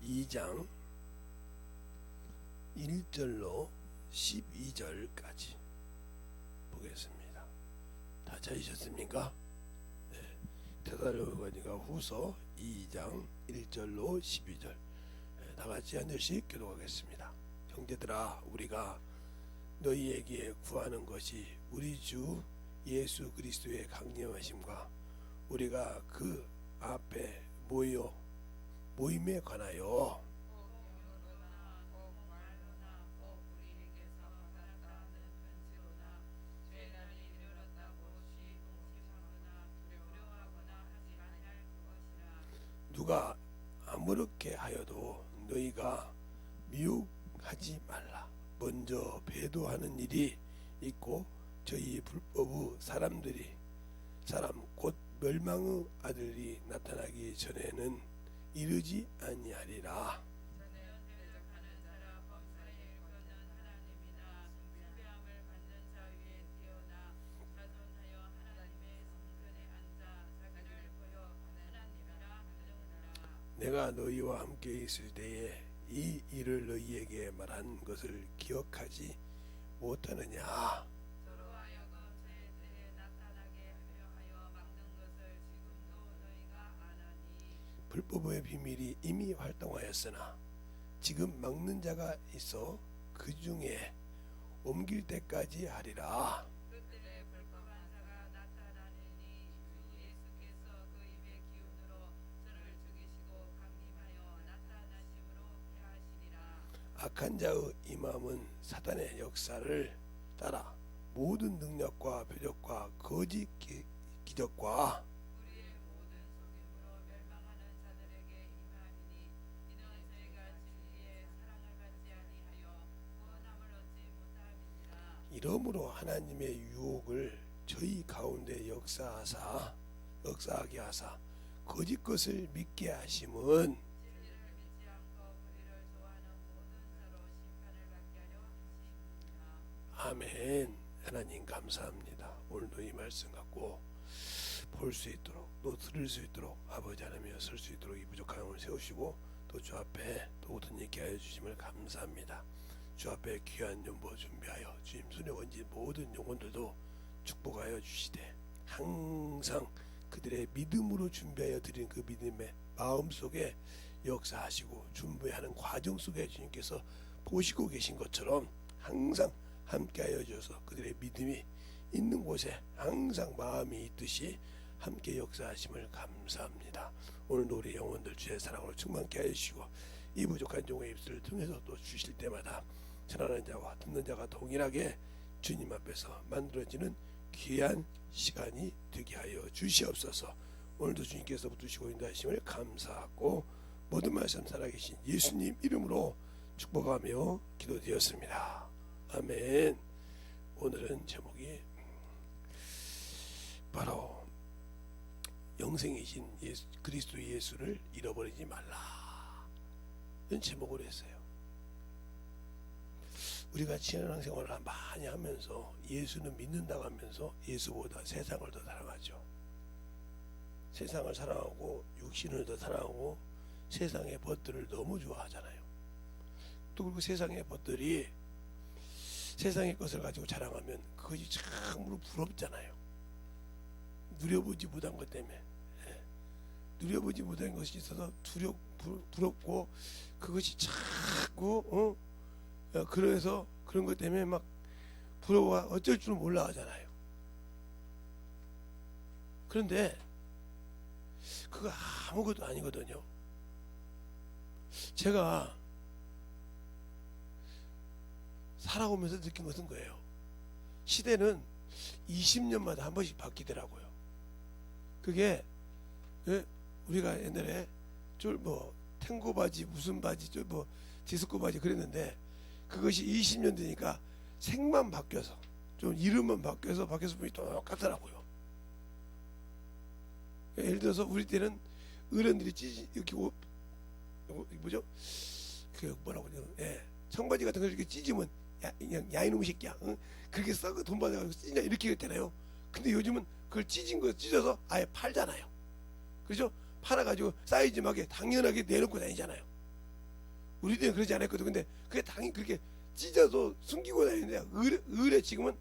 2장 1절로 12절까지 보겠습니다. 다 찾으셨습니까? 네. 데살로니가 후서 2장 1절로 12절. 네. 다같이 한 절씩 교독하겠습니다. 형제들아, 우리가 너희에게 구하는 것이 우리 주 예수 그리스도의 강림하심과 우리가 그 앞에 모임에 관하여 누가 아무렇게 하여도 너희가 미혹하지 말라. 먼저 배도하는 일이 있고 저희 불법의 사람 곧 멸망의 아들이 나타나기 전에는 이르지 아니하리라. 내가 너희와 함께 있을 때에 이 일을 너희에게 말한 것을 기억하지 못하느냐. 불법의 비밀이 이미 활동하였으나 지금 막는 자가 있어 그 중에 옮길 때까지 하리라. 악한 자의 임함은 사단의 역사를 따라 모든 능력과 표적과 거짓 기적과 이러므로 하나님의 유혹을 저희 가운데 역사하게 하사 거짓 것을 믿게 하심은 아멘. 하나님 감사합니다. 오늘도 이 말씀 갖고 볼 수 있도록 또 들을 수 있도록 아버지 하나님여 설 수 있도록 이 부족한 영혼을 세우시고 또 주 앞에 또 모든 일게 하여 주심을 감사합니다. 주 앞에 귀한 연보 준비하여 주님 손에 얹은 모든 영혼들도 축복하여 주시되 항상 그들의 믿음으로 준비하여 드린 그 믿음의 마음속에 역사하시고 준비하는 과정 속에 주님께서 보시고 계신 것처럼 항상 함께하여 주셔서 그들의 믿음이 있는 곳에 항상 마음이 있듯이 함께 역사하심을 감사합니다. 오늘도 우리 영혼들 주의 사랑으로 충만케 하여 주시고 이 부족한 종의 입술을 통해서 또 주실 때마다 전하는 자와 듣는 자가 동일하게 주님 앞에서 만들어지는 귀한 시간이 되게 하여 주시옵소서. 오늘도 주님께서 붙드시고 인도하심을 감사하고 모든 말씀 살아계신 예수님 이름으로 축복하며 기도드렸습니다. 아멘. 오늘은 제목이 바로 영생이신 그리스도 예수를 잃어버리지 말라 이런 제목으로 했어요. 우리가 신앙생활을 많이 하면서 예수는 믿는다고 하면서 예수보다 세상을 더 사랑하죠. 세상을 사랑하고 육신을 더 사랑하고 세상의 벗들을 너무 좋아하잖아요. 또 그리고 세상의 벗들이 세상의 것을 가지고 자랑하면 그것이 참으로 부럽잖아요. 누려보지 못한 것 때문에 누려보지 못한 것이 있어서 부럽고 그것이 자꾸 그래서 그런 것 때문에 막 부러워 어쩔 줄 몰라 하잖아요. 그런데 그거 아무것도 아니거든요. 제가 살아오면서 느낀 것은 거예요. 시대는 20년마다 한 번씩 바뀌더라고요. 그게 우리가 옛날에 탱고 바지 무슨 바지 디스코 바지 그랬는데 그것이 20년 되니까 색만 바뀌어서 좀 이름만 바뀌어서 보니 똑같더라고요. 예를 들어서 우리 때는 어른들이 이렇게 뭐죠? 그 뭐라고 그래요? 청바지 같은 거 이렇게 찢으면 야 이놈의 새끼야, 응? 그렇게 싸고 돈 받아가지고 찢냐 이렇게 했잖아요. 근데 요즘은 그걸 찢은 거 찢어서 아예 팔잖아요. 그렇죠? 팔아가지고 사이즈하게 당연하게 내놓고 다니잖아요. 우리 때는 그러지 않았거든. 근데 그게 당연히 그렇게 찢어서 숨기고 다니는데 의뢰 지금은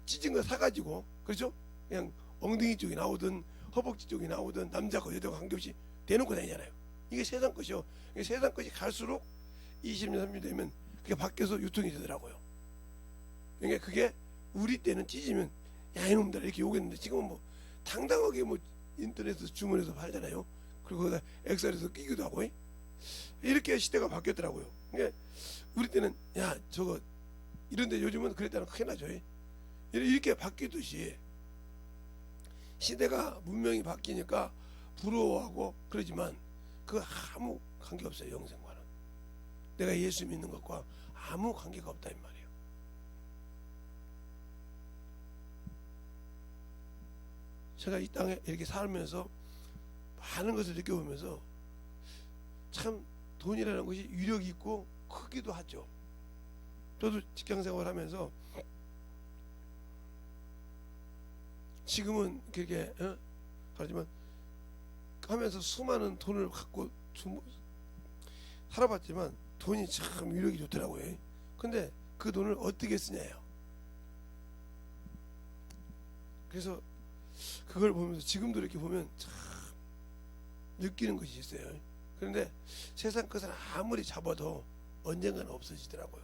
찢은 거 사가지고, 그렇죠? 그냥 엉덩이 쪽이 나오든 허벅지 쪽이 나오든 남자고 여자고 관계없이 대놓고 다니잖아요. 이게 세상 것이요. 이게 세상 것이 갈수록 20년 30년 되면 그게 밖에서 유통이 되더라고요. 그러니까 그게 우리 때는 찢으면 야 이놈들 이렇게 욕했는데 지금은 뭐 당당하게 뭐 인터넷에서 주문해서 팔잖아요. 그리고 거기다 엑셀에서 끼기도 하고 이렇게 시대가 바뀌었더라고요. 그러니까 우리 때는 야 저거 이런데 요즘은 그랬다는 큰일 나죠. 이렇게 바뀌듯이 시대가 문명이 바뀌니까 부러워하고 그러지만 그 아무 관계없어요. 영생과는 내가 예수 믿는 것과 아무 관계가 없다 이 말이에요. 제가 이 땅에 이렇게 살면서 많은 것을 느껴보면서 참 돈이라는 것이 위력이 있고 크기도 하죠. 저도 직장생활 하면서 지금은 그렇게 하지만 하면서 수많은 돈을 갖고 살아봤지만 돈이 참 위력이 좋더라고요. 근데 그 돈을 어떻게 쓰냐예요. 그래서 그걸 보면서 지금도 이렇게 보면 참 느끼는 것이 있어요. 그런데 세상 것을 아무리 잡아도 언젠가는 없어지더라고요.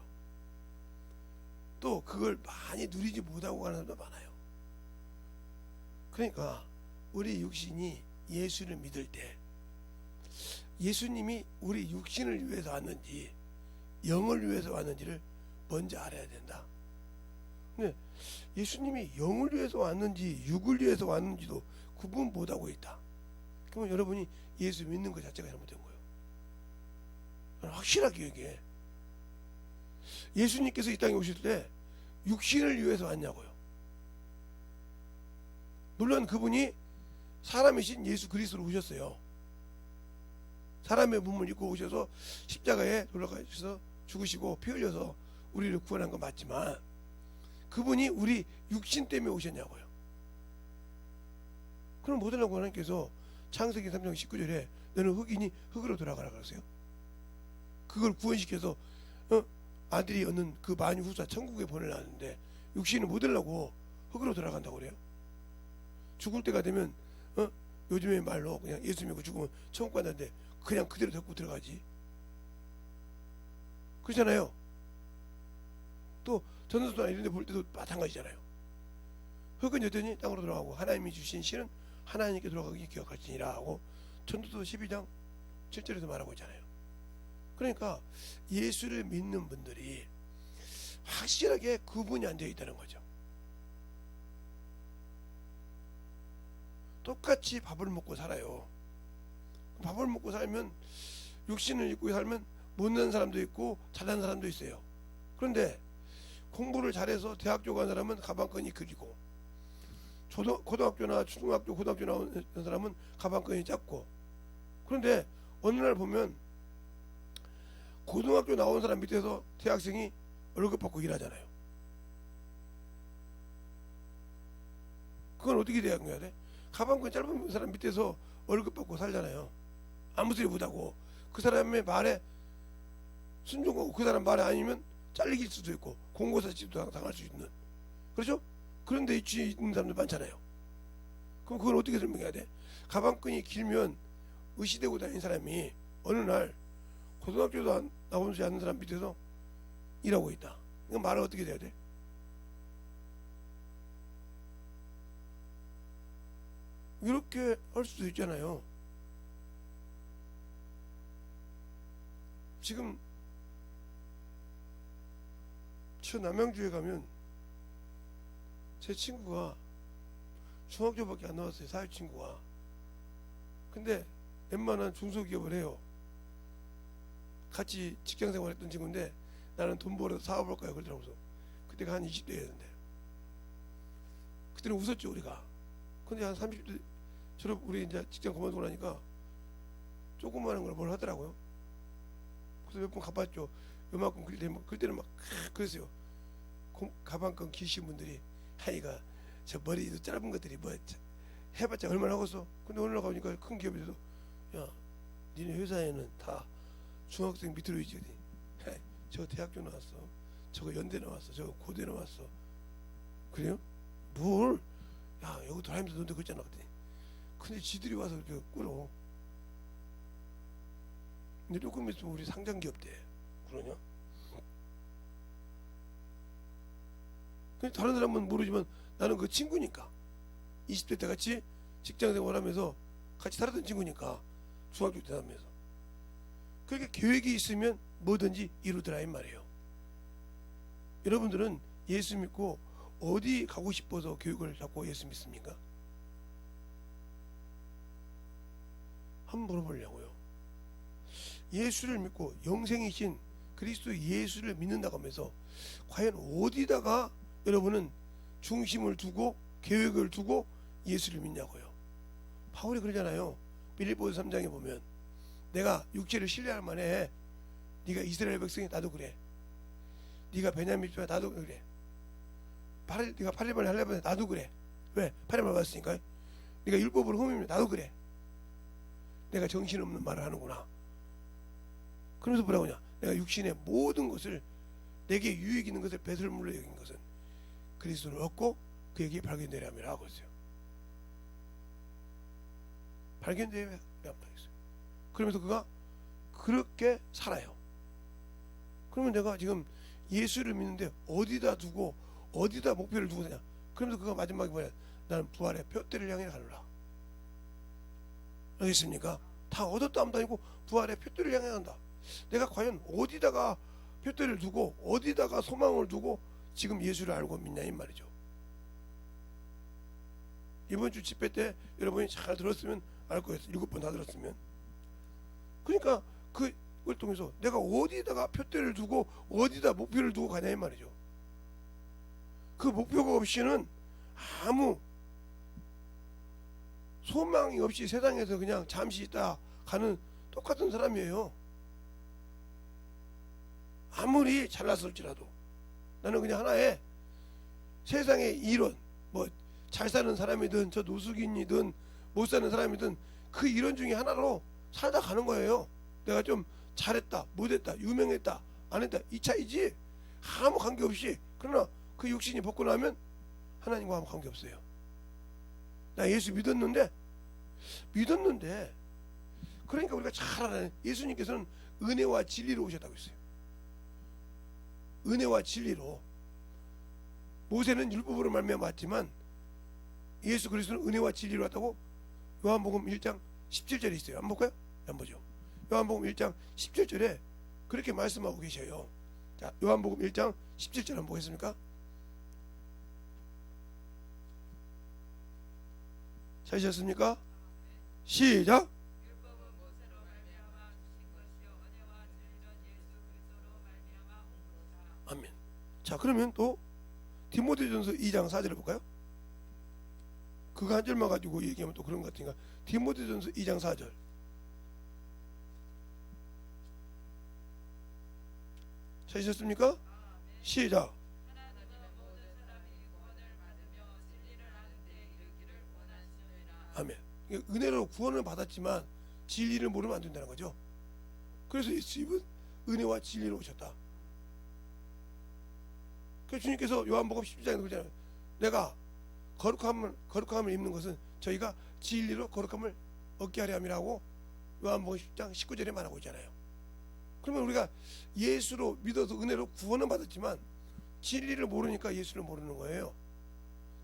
또 그걸 많이 누리지 못하고 가는 사람도 많아요. 그러니까 우리 육신이 예수를 믿을 때 예수님이 우리 육신을 위해서 왔는지 영을 위해서 왔는지를 먼저 알아야 된다. 근데 예수님이 영을 위해서 왔는지 육을 위해서 왔는지도 구분 못하고 있다. 그러면 여러분이 예수 믿는 것 자체가 잘못된 거예요. 확실하게 얘기해. 예수님께서 이 땅에 오실 때 육신을 위해서 왔냐고요. 물론 그분이 사람이신 예수 그리스도로 오셨어요. 사람의 몸을 입고 오셔서 십자가에 돌아가셔서 죽으시고 피 흘려서 우리를 구원한 건 맞지만 그분이 우리 육신 때문에 오셨냐고요. 그럼 뭐더라고 하나님께서 창세기 3장 19절에 너는 흙이니 흙으로 돌아가라 그러세요. 그걸 구원시켜서 아들이 얻는 그 만유후사 천국에 보내려는데 육신을 못 얻으려고 흙으로 돌아간다고 그래요. 죽을 때가 되면 요즘의 말로 그냥 예수 믿고 죽으면 천국 간다는데 그냥 그대로 데리고 들어가지. 그렇잖아요. 또 전도서나 이런 데 볼 때도 마찬가지잖아요. 흙은 여전히 땅으로 돌아가고 하나님이 주신 씨는 하나님께 돌아가기 기억할지니라 하고 전도서 12장 7절에도 말하고 있잖아요. 그러니까 예수를 믿는 분들이 확실하게 구분이 안 되어 있다는 거죠. 똑같이 밥을 먹고 살아요. 밥을 먹고 살면 육신을 입고 살면 못난 사람도 있고 잘난 사람도 있어요. 그런데 공부를 잘해서 대학교 간 사람은 가방끈이 크고 고등학교나 중학교 고등학교 나온 사람은 가방끈이 작고 그런데 어느 날 보면 고등학교 나온 사람 밑에서 대학생이 월급 받고 일하잖아요. 그건 어떻게 돼야 돼? 가방끈 짧은 사람 밑에서 월급 받고 살잖아요. 아무 소리 못하고 그 사람의 말에 순종하고 그 사람 말에 아니면 잘리길 수도 있고 공고사치도 당할 수 있는 그렇죠? 그런데 있는 사람들 많잖아요. 그럼 그걸 어떻게 설명해야 돼? 가방끈이 길면 의시되고 다니는 사람이 어느 날 고등학교도 나오지 않는 사람 밑에서 일하고 있다. 이건 말은 어떻게 돼야 돼? 이렇게 할 수도 있잖아요. 지금 저 남양주에 가면 제 친구가 중학교밖에 안 나왔어요. 사회친구가. 근데 웬만한 중소기업을 해요. 같이 직장생활 했던 친구인데 나는 돈 벌어서 사업할 거야 그러더라고요. 그때가 한 20대였는데 그때는 웃었죠 우리가. 근데 한 30대 졸업 우리 이제 직장 그만두고 나니까 조그마한 걸 뭘 하더라고요. 그래서 몇 번 가봤죠. 요만큼 그때는 막 그랬어요. 가방끈 기신 분들이 하이가 저 머리도 짧은 것들이 뭐 해봤자 얼마나 하겠어. 근데 어느 날 가보니까 큰 기업에서 야 니네 회사에는 다 중학생 밑으로 있지. 저 대학교 나왔어, 저거 연대 나왔어, 저거 고대 나왔어. 그래요? 뭘? 야, 여기 들어가면서 너한테 그랬잖아. 그랬더니 근데 지들이 와서 이렇게 꿇어. 근데 조금 있으면 우리 상장기업 돼. 그러냐? 근데 다른 사람은 모르지만 나는 그 친구니까, 20대 때 같이 직장생활하면서 같이 살았던 친구니까, 중학교 때 하면서. 그렇게 계획이 있으면 뭐든지 이루더라 이 말이에요. 여러분들은 예수 믿고 어디 가고 싶어서 교육을 잡고 예수 믿습니까? 한번 물어보려고요. 예수를 믿고 영생이신 그리스도 예수를 믿는다고 하면서 과연 어디다가 여러분은 중심을 두고 계획을 두고 예수를 믿냐고요. 바울이 그러잖아요. 빌립보서 3장에 보면 내가 육체를 신뢰할 만해. 네가 이스라엘 백성이 나도 그래. 네가 베냐민 집안 나도 그래. 네가 8일만에 하려면 나도 그래. 왜? 8일만에 받았으니까. 네가 율법으로 흠이면 나도 그래. 내가 정신없는 말을 하는구나. 그러면서 뭐라고 하냐? 내가 육신의 모든 것을, 내게 유익 있는 것을 배설물로 여긴 것은 그리스도를 얻고 그에게 발견되려 함이라 하고 있어요. 발견되려 함이라 했어요. 그러면서 그가 그렇게 살아요. 그러면 내가 지금 예수를 믿는데 어디다 두고 어디다 목표를 두고 사냐? 그러면서 그가 마지막에 뭐냐? 나는 부활의 표대를 향해 가노라. 알겠습니까? 다 얻었다 함도 아니고 부활의 표대를 향해 간다. 내가 과연 어디다가 표대를 두고 어디다가 소망을 두고 지금 예수를 알고 믿냐 이 말이죠. 이번 주 집회 때 여러분이 잘 들었으면 알 거예요. 7번 다 들었으면. 그러니까 그걸 통해서 내가 어디다가 표대를 두고 어디다 목표를 두고 가냐 이 말이죠. 그 목표가 없이는 아무 소망이 없이 세상에서 그냥 잠시 있다 가는 똑같은 사람이에요. 아무리 잘났을지라도 나는 그냥 하나의 세상의 이론, 뭐 잘 사는 사람이든 저 노숙인이든 못 사는 사람이든 그 이론 중에 하나로 살다 가는 거예요. 내가 좀 잘했다, 못했다, 유명했다, 안 했다 이 차이지 아무 관계없이. 그러나 그 육신이 벗고 나면 하나님과 아무 관계없어요. 나 예수 믿었는데 그러니까 우리가 잘 알아요. 예수님께서는 은혜와 진리로 오셨다고 했어요. 은혜와 진리로. 모세는 율법으로 말미암아 왔지만 예수 그리스도는 은혜와 진리로 왔다고 요한복음 1장 17절에 있어요. 한번 볼까요? 한번 보죠. 요한복음 1장 17절에 그렇게 말씀하고 계셔요. 자, 요한복음 1장 17절 한번 보겠습니까? 찾으셨습니까? 시작. 아멘. 자, 그러면 또 디모데전서 2장 4절을 볼까요? 그거 한 절만 가지고 얘기하면 또 그런 것 같으니까 디모데전서 2장 4절 찾으셨습니까? 시작. 아멘. 은혜로 구원을 받았지만 진리를 모르면 안 된다는 거죠. 그래서 예수님은 은혜와 진리로 오셨다. 그래서 주님께서 요한복음 17장에 그러잖아요. 내가 거룩함을 입는 것은 저희가 진리로 거룩함을 얻게 하려 함이라고 요한복음 10장 19절에 말하고 있잖아요. 그러면 우리가 예수로 믿어서 은혜로 구원은 받았지만 진리를 모르니까 예수를 모르는 거예요.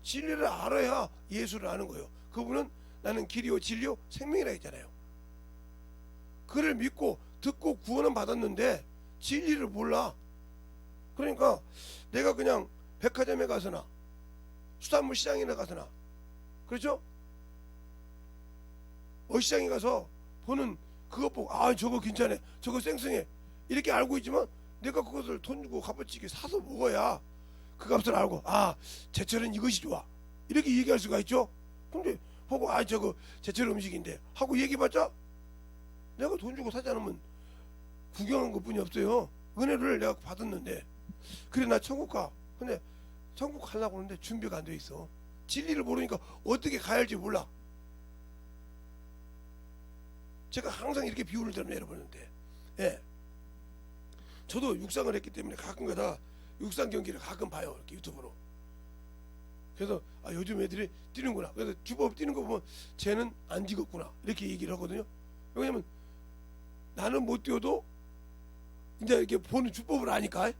진리를 알아야 예수를 아는 거예요. 그분은 나는 길이요 진리요 생명이라 했잖아요. 그를 믿고 듣고 구원은 받았는데 진리를 몰라. 그러니까 내가 그냥 백화점에 가서나 수산물 시장이나 가서나, 그렇죠? 어시장에 가서 보는 그것 보고 아 저거 괜찮네, 저거 쌩쌩해 이렇게 알고 있지만 내가 그것을 돈 주고 값어치게 사서 먹어야 그 값을 알고 아 제철은 이것이 좋아 이렇게 얘기할 수가 있죠. 근데 보고 아 저거 제철 음식인데 하고 얘기해봤자 내가 돈 주고 사지 않으면 구경한 것뿐이 없어요. 은혜를 내가 받았는데. 그래 나 천국 가. 근데 천국 가려고 하는데 준비가 안 돼 있어. 진리를 모르니까 어떻게 가야 할지 몰라. 제가 항상 이렇게 비유를 들면 여러분한테, 예. 저도 육상을 했기 때문에 가끔 가다가 육상 경기를 가끔 봐요. 이렇게 유튜브로. 그래서 요즘 애들이 뛰는구나. 그래서 주법 뛰는 거 보면 쟤는 안 지겠구나 이렇게 얘기를 하거든요. 왜냐면 나는 못 뛰어도 이제 이렇게 보는 주법을 아니까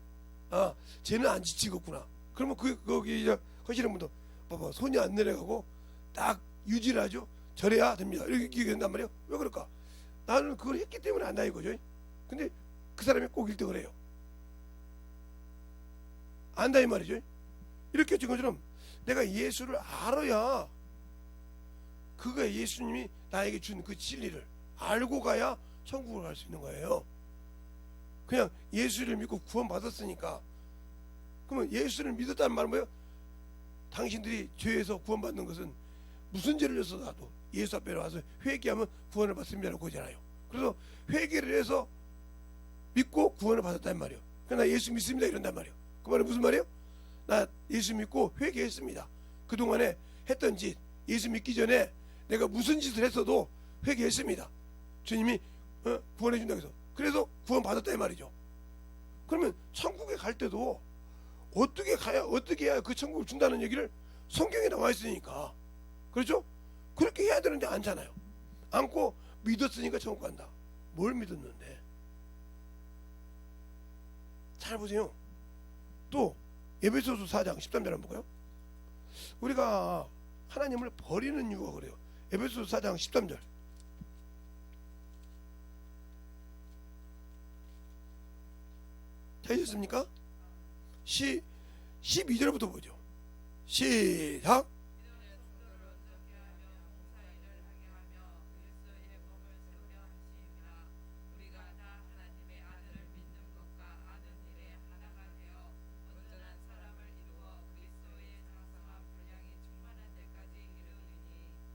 쟤는 안 지치겠구나. 그러면 거기 이제 하시는 분도 봐봐, 손이 안 내려가고 딱 유지를 하죠. 저래야 됩니다. 이렇게 얘기한단 말이에요. 왜 그럴까? 나는 그걸 했기 때문에 안다 이거죠. 근데 그 사람이 꼭 1등을 해요. 안다 이 말이죠. 이렇게 지금 것처럼 내가 예수를 알아야, 그가 예수님이 나에게 준 그 진리를 알고 가야 천국을 갈 수 있는 거예요. 그냥 예수를 믿고 구원받았으니까. 그러면 예수를 믿었다는 말은 뭐예요? 당신들이 죄에서 구원받는 것은 무슨 죄를 졌어도 예수 앞에 와서 회개하면 구원을 받습니다라고 그러잖아요. 그래서 회개를 해서 믿고 구원을 받았단 말이에요. 그러나 예수 믿습니다 이런단 말이에요. 그 말은 무슨 말이에요? 나 예수 믿고 회개했습니다. 그동안에 했던 짓, 예수 믿기 전에 내가 무슨 짓을 했어도 회개했습니다. 주님이 구원해 준다고 해서. 그래서 구원 받았다 이 말이죠. 그러면 천국에 갈 때도 어떻게 해야 그 천국을 준다는 얘기를 성경에 나와 있으니까. 그렇죠? 그렇게 해야 되는데 않잖아요. 않고 믿었으니까 천국 간다. 뭘 믿었는데? 잘 보세요. 또 에베소서 4장 13절 한번 볼까요? 우리가 하나님을 버리는 이유가 그래요. 에베소서 4장 13절. 되셨습니까? 12절부터 보죠. 시작.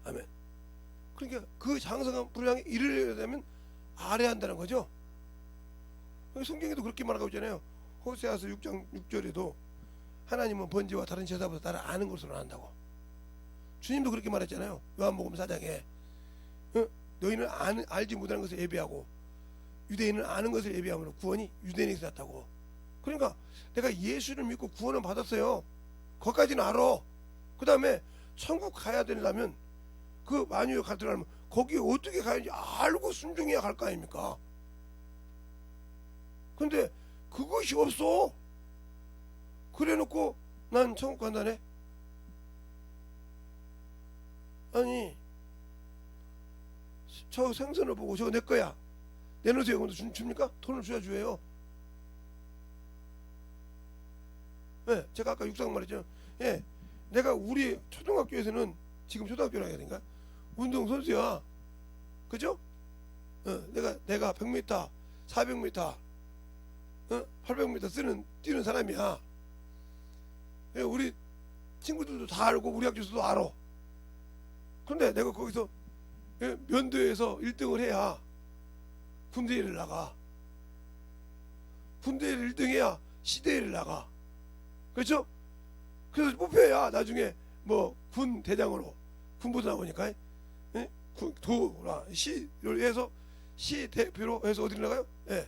아멘. 그러니까 그 장성한 분량에 이르려면 알아야 한다는 거죠. 성경에도 그렇게 말하고 있잖아요. 호세아서 6장 6절에도 하나님은 번제와 다른 제사보다 나를 아는 것으로 안다고. 주님도 그렇게 말했잖아요. 요한복음 4장에 너희는 알지 못하는 것을 예배하고 유대인은 아는 것을 예배하므로 구원이 유대인에게서 났다고. 그러니까 내가 예수를 믿고 구원을 받았어요. 거기까지는 알아. 그 다음에 천국 가야 되려면 그 만유에 가더라면 거기 어떻게 가야지 알고 순종해야 갈 거 아닙니까? 근데 그것이 없어. 그래 놓고 난 천국 간다네. 아니 저 생선을 보고 저거 내 거야 내놓으세요. 그럼 줍니까? 돈을 줘야 줘요. 네, 제가 아까 육상 말했죠. 예, 내가 우리 초등학교에서는 지금 초등학교라 해야 되니까 운동선수야. 그죠? 내가 100m, 400m, 800m 뛰는 사람이야. 예, 우리 친구들도 다 알고 우리 학교에서도 알아. 그런데 내가 거기서 면도에서 1등을 해야 군대를 나가. 군대를 1등해야 시대를 나가. 그렇죠? 그래서 뽑혀야 나중에 뭐 군 대장으로 군부대 나오니까 도라 시를 해서 시 대표로 해서 어디를 나가요? 예,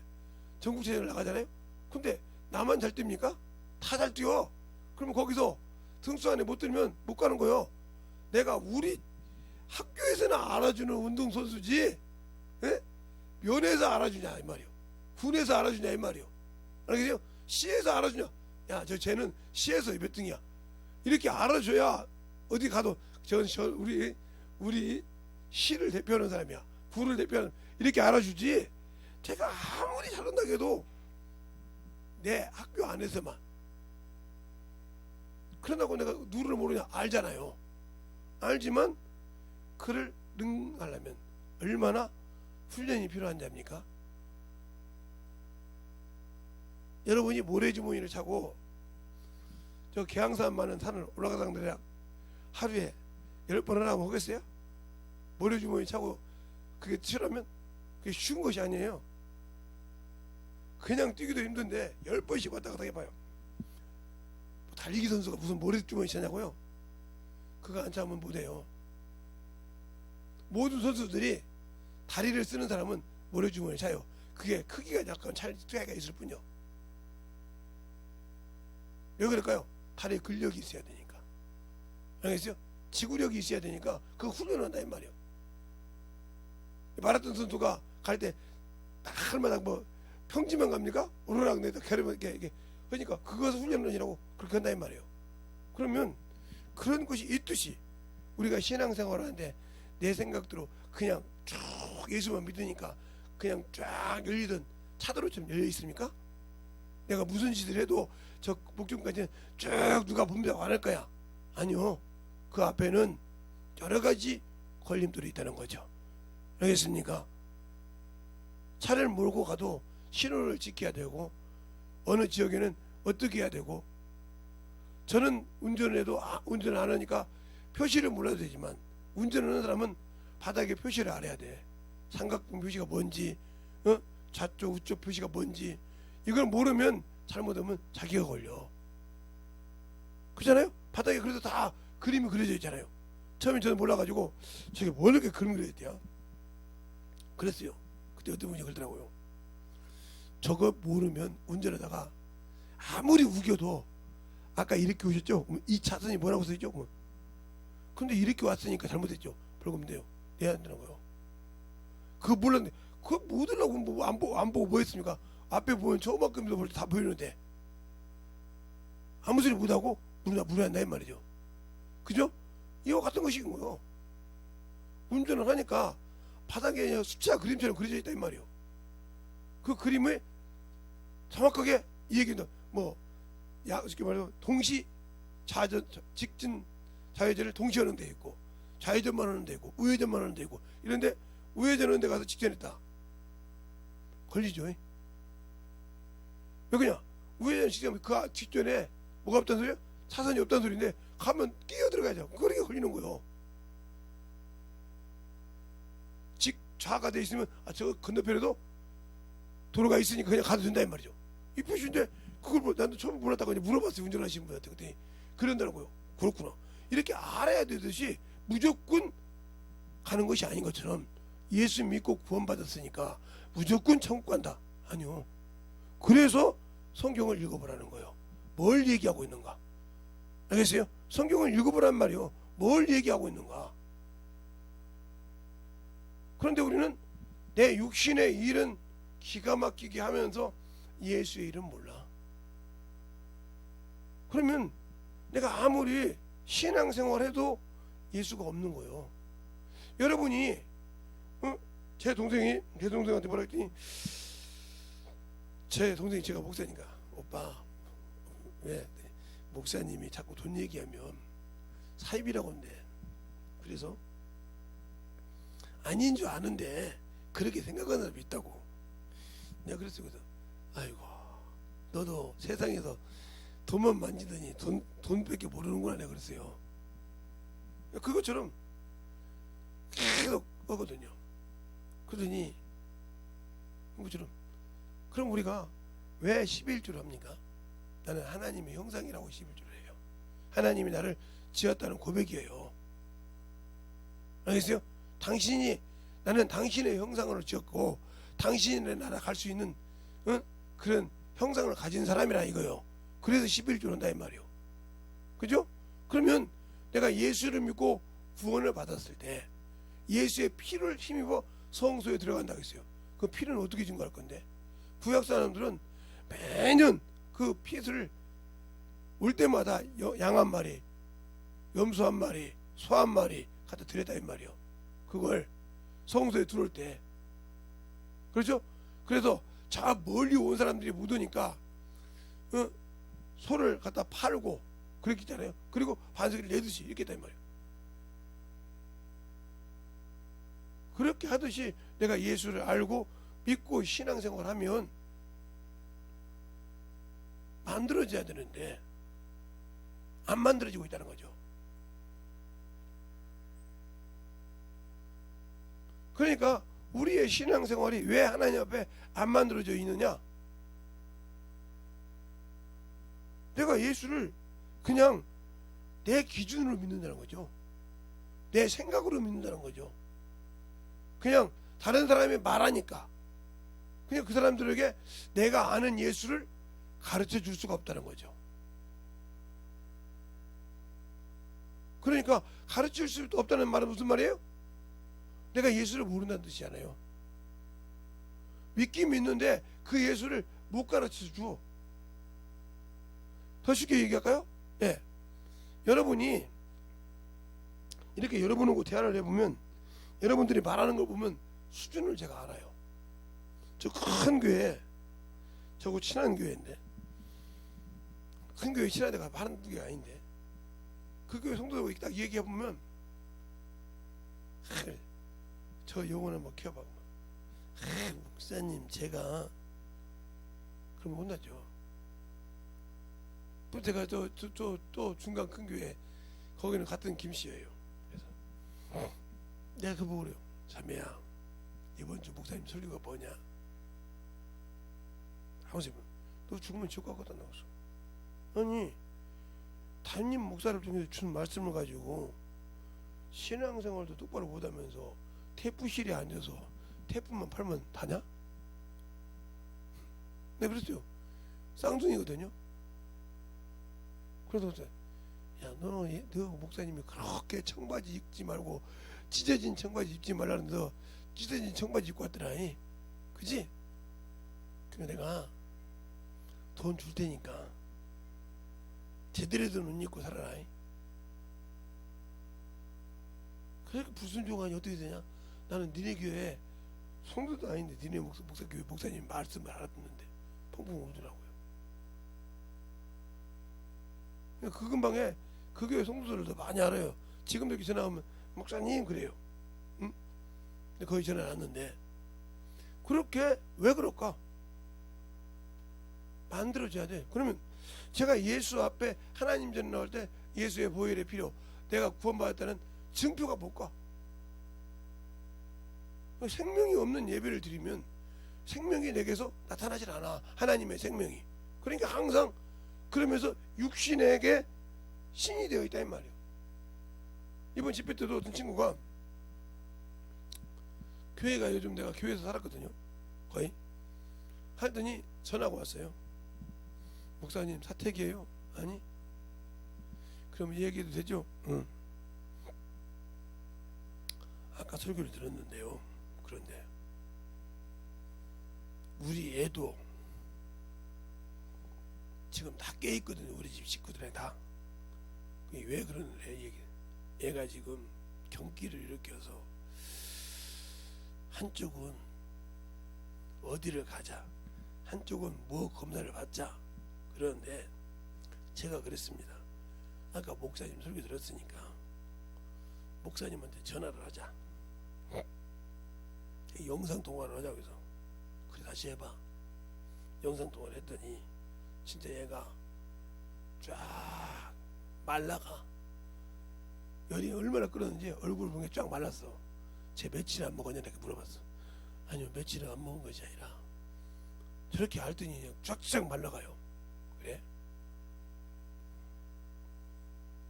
전국체전을 나가잖아요. 근데 나만 잘 뜁니까? 다 잘 뛰어. 그러면 거기서 등수 안에 못 들면 못 가는 거예요. 내가 우리 학교에서는 알아주는 운동선수지, 예? 면에서 알아주냐 이 말이요. 군에서 알아주냐 이 말이요. 알겠어요? 시에서 알아주냐. 야, 쟤는 시에서 몇 등이야. 이렇게 알아줘야 어디 가도 우리 시를 대표하는 사람이야. 군을 대표하는, 이렇게 알아주지. 제가 아무리 잘한다고 해도 내 학교 안에서만. 그런다고 내가 누구를 모르냐? 알잖아요. 알지만 그를 능하려면 얼마나 훈련이 필요한지 압니까? 여러분이 모래주머니를 차고 저 계양산 많은 산을 올라가다 내려 하루에 10번을 하면 하겠어요? 모래주머니 차고 그게 치라면 그게 쉬운 것이 아니에요. 그냥 뛰기도 힘든데 10번씩 왔다 갔다 해봐요. 달리기 선수가 무슨 모래주머니 차냐고요? 그거 안 차면 못해요. 모든 선수들이 다리를 쓰는 사람은 모래주머니 차요. 그게 크기가 약간 차이가 있을 뿐이요. 왜 그럴까요? 다리에 근력이 있어야 되니까. 알겠어요? 지구력이 있어야 되니까 그 훈련을 한다 이 말이에요. 마라톤 선수가 갈 때 날마다 뭐 평지만 갑니까? 오르락 내리락 계속 이렇게 그러니까 그것을 훈련이라고 그렇게 한다 이 말이에요. 그러면 그런 것이 있듯이 우리가 신앙생활을 하는데 내 생각대로 그냥 쭉 예수만 믿으니까 그냥 쫙 열리던 차도로처럼 열려 있습니까? 내가 무슨 짓을 해도 저 목적까지는 쭉 누가 본다고 안 할 거야? 아니요. 그 앞에는 여러 가지 걸림돌이 있다는 거죠. 알겠습니까? 차를 몰고 가도 신호를 지켜야 되고 어느 지역에는 어떻게 해야 되고 저는 운전을 해도 운전을 안 하니까 표시를 몰라도 되지만 운전하는 사람은 바닥에 표시를 알아야 돼. 삼각형 표시가 뭔지 좌쪽 우쪽 표시가 뭔지 이걸 모르면 잘못하면 자기가 걸려. 그렇잖아요? 바닥에 그래도 다 그림이 그려져 있잖아요. 처음에 저는 몰라가지고 저게 뭐 이렇게 그림 그려져 있대요. 그랬어요. 그때 어떤 분이 그러더라고요. 저거 모르면 운전하다가 아무리 우겨도 아까 이렇게 오셨죠? 이 차선이 뭐라고 써있죠? 근데 이렇게 왔으니까 잘못했죠. 벌금 돼요. 내야 된다는 거예요. 그거 몰랐는데 그거 못 하려고 뭐 안 보고 뭐 했습니까? 앞에 보면 저만큼도 볼 때 다 보이는데 아무 소리 못하고 무리한다 이 말이죠. 그죠? 이와 같은 것인 거예요. 운전을 하니까 바닥에 숫자 그림처럼 그려져 있다 이 말이에요. 그 그림을 정확하게 이 얘기는 뭐 쉽게 말해서 동시 좌전 직진 좌회전을 동시에 하는 데 있고 좌회전만 하는 데 있고 우회전만 하는 데 있고 이런데 우회전하는 데 가서 직전했다 걸리죠. 왜 그냥 우회전 직전 그 직전에 뭐가 없다는 소리야? 차선이 없다는 소리인데 가면 끼어 들어가야죠. 그러니까 걸리는 거예요. 직좌가 돼 있으면 저 건너편에도 도로가 있으니까 그냥 가도 된다 이 말이죠. 이 표시인데 그걸 나도 처음 몰랐다고 물어봤어요. 운전하시는 분한테. 그때 그런다고요. 그렇구나. 이렇게 알아야 되듯이 무조건 가는 것이 아닌 것처럼 예수 믿고 구원받았으니까 무조건 천국 간다. 아니요. 그래서 성경을 읽어보라는 거예요. 뭘 얘기하고 있는가? 알겠어요? 성경을 읽어보란 말이요. 뭘 얘기하고 있는가? 그런데 우리는 내 육신의 일은 기가 막히게 하면서 예수의 일은 몰라. 그러면 내가 아무리 신앙생활해도 예수가 없는 거예요. 여러분이 제 동생한테 뭐라 했더니 제 동생이 제가 목사니까 오빠 왜 목사님이 자꾸 돈 얘기하면 사입이라고 한대. 그래서 아닌 줄 아는데 그렇게 생각하는 사람이 있다고. 내가 그랬어요. 그래서 아이고 너도 세상에서 돈만 만지더니 돈밖에 모르는구나 내가 그랬어요. 그것처럼 계속 하거든요. 그러더니 그것처럼 그럼 우리가 왜 11조를 합니까? 나는 하나님의 형상이라고 11조를 해요. 하나님이 나를 지었다는 고백이에요. 알겠어요? 나는 당신의 형상으로 지었고 당신의 나라 갈 수 있는 그런 형상을 가진 사람이라 이거요. 그래서 11조를 한다 이 말이요. 그죠? 그러면 내가 예수를 믿고 구원을 받았을 때 예수의 피를 힘입어 성소에 들어간다고 했어요. 그 피는 어떻게 증거할 건데? 구약 사람들은 매년 그 피를 올 때마다 양 한 마리, 염소 한 마리, 소 한 마리 갖다 드렸다 이 말이요. 그걸 성소에 들어올 때 그렇죠? 그래서 저 멀리 온 사람들이 묻으니까 소를 갖다 팔고 그랬잖아요. 그리고 반석을 내듯이 이렇게 했단 말이에요. 그렇게 하듯이 내가 예수를 알고 믿고 신앙생활을 하면 만들어져야 되는데 안 만들어지고 있다는 거죠. 그러니까 우리의 신앙생활이 왜 하나님 앞에 안 만들어져 있느냐? 내가 예수를 그냥 내 기준으로 믿는다는 거죠. 내 생각으로 믿는다는 거죠. 그냥 다른 사람이 말하니까 그냥 그 사람들에게 내가 아는 예수를 가르쳐 줄 수가 없다는 거죠. 그러니까 가르칠 수 없다는 말은 무슨 말이에요? 내가 예수를 모른다는 뜻이잖아요. 믿긴 믿는데 그 예수를 못 가르쳐 줘. 더 쉽게 얘기할까요? 예. 여러분이 이렇게 여러분하고 대화를 해보면 여러분들이 말하는 걸 보면 수준을 제가 알아요. 저 큰 교회, 저거 친한 교회인데, 큰 교회 친한 데가 하는 게 아닌데, 그 교회 성도들하고 딱 얘기해보면 저 영혼을 막 키워봐고 목사님 제가 그러면 혼나죠. 또 제가 또 중간 큰 교회 거기는 같은 김씨예요. 그래서 내가 그 보고 그래요. 자매야 이번 주 목사님 설교가 뭐냐? 아버지 너 죽으면 지옥 가거든 나왔어. 아니 담임 목사를 통해서 준 말씀을 가지고 신앙생활도 똑바로 못하면서 테프실에 앉아서 테프만 팔면 다냐? 네 그랬어요. 쌍둥이거든요. 그래서 야 너 목사님이 그렇게 청바지 입지 말고 찢어진 청바지 입지 말라는 너 찢어진 청바지 입고 왔더라니. 그지? 그래 내가 돈 줄 테니까 제대로 된 옷 입고 살아라. 그렇게 불순종하니 어떻게 되냐? 나는 니네 교회 성도도 아닌데 니네 목사교회 목사님 말씀을 알아듣는데 펑펑 울더라고요. 그 근방에 그 교회 성도들도 많이 알아요. 지금도 이렇게 전화 오면 목사님 그래요. 응? 근데 거의 전화 안 왔는데 그렇게 왜 그럴까? 만들어줘야 돼. 그러면 제가 예수 앞에 하나님 전에 나올 때 예수의 보혈의 피로 내가 구원받았다는 증표가 뭘까? 생명이 없는 예배를 드리면 생명이 내게서 나타나질 않아. 하나님의 생명이. 그러니까 항상 그러면서 육신에게 신이 되어 있다 이 말이에요. 이번 집회 때도 어떤 친구가 교회가 요즘 내가 교회에서 살았거든요. 거의 하더니 전화가 왔어요. 목사님 사택이에요? 아니? 그럼 얘기해도 되죠? 응. 아까 설교를 들었는데요. 그런데 우리 애도 지금 다 깨있거든요. 우리 집 식구들이 다. 왜 그러는데 얘기. 애가 지금 경기를 일으켜서 한쪽은 어디를 가자, 한쪽은 뭐 검사를 받자. 그런데 제가 그랬습니다. 아까 목사님 설교 들었으니까 목사님한테 전화를 하자. 영상 통화를 하자고 해서 그래 다시 해봐. 영상 통화를 했더니 진짜 얘가 쫙 말라가. 열이 얼마나 끓었는지 얼굴 보면 쫙 말랐어. 쟤 며칠 안 먹었냐 이렇게 물어봤어. 아니요 며칠은 안 먹은 것이 아니라 저렇게 앓더니 그냥 쫙쫙 말라가요. 그래?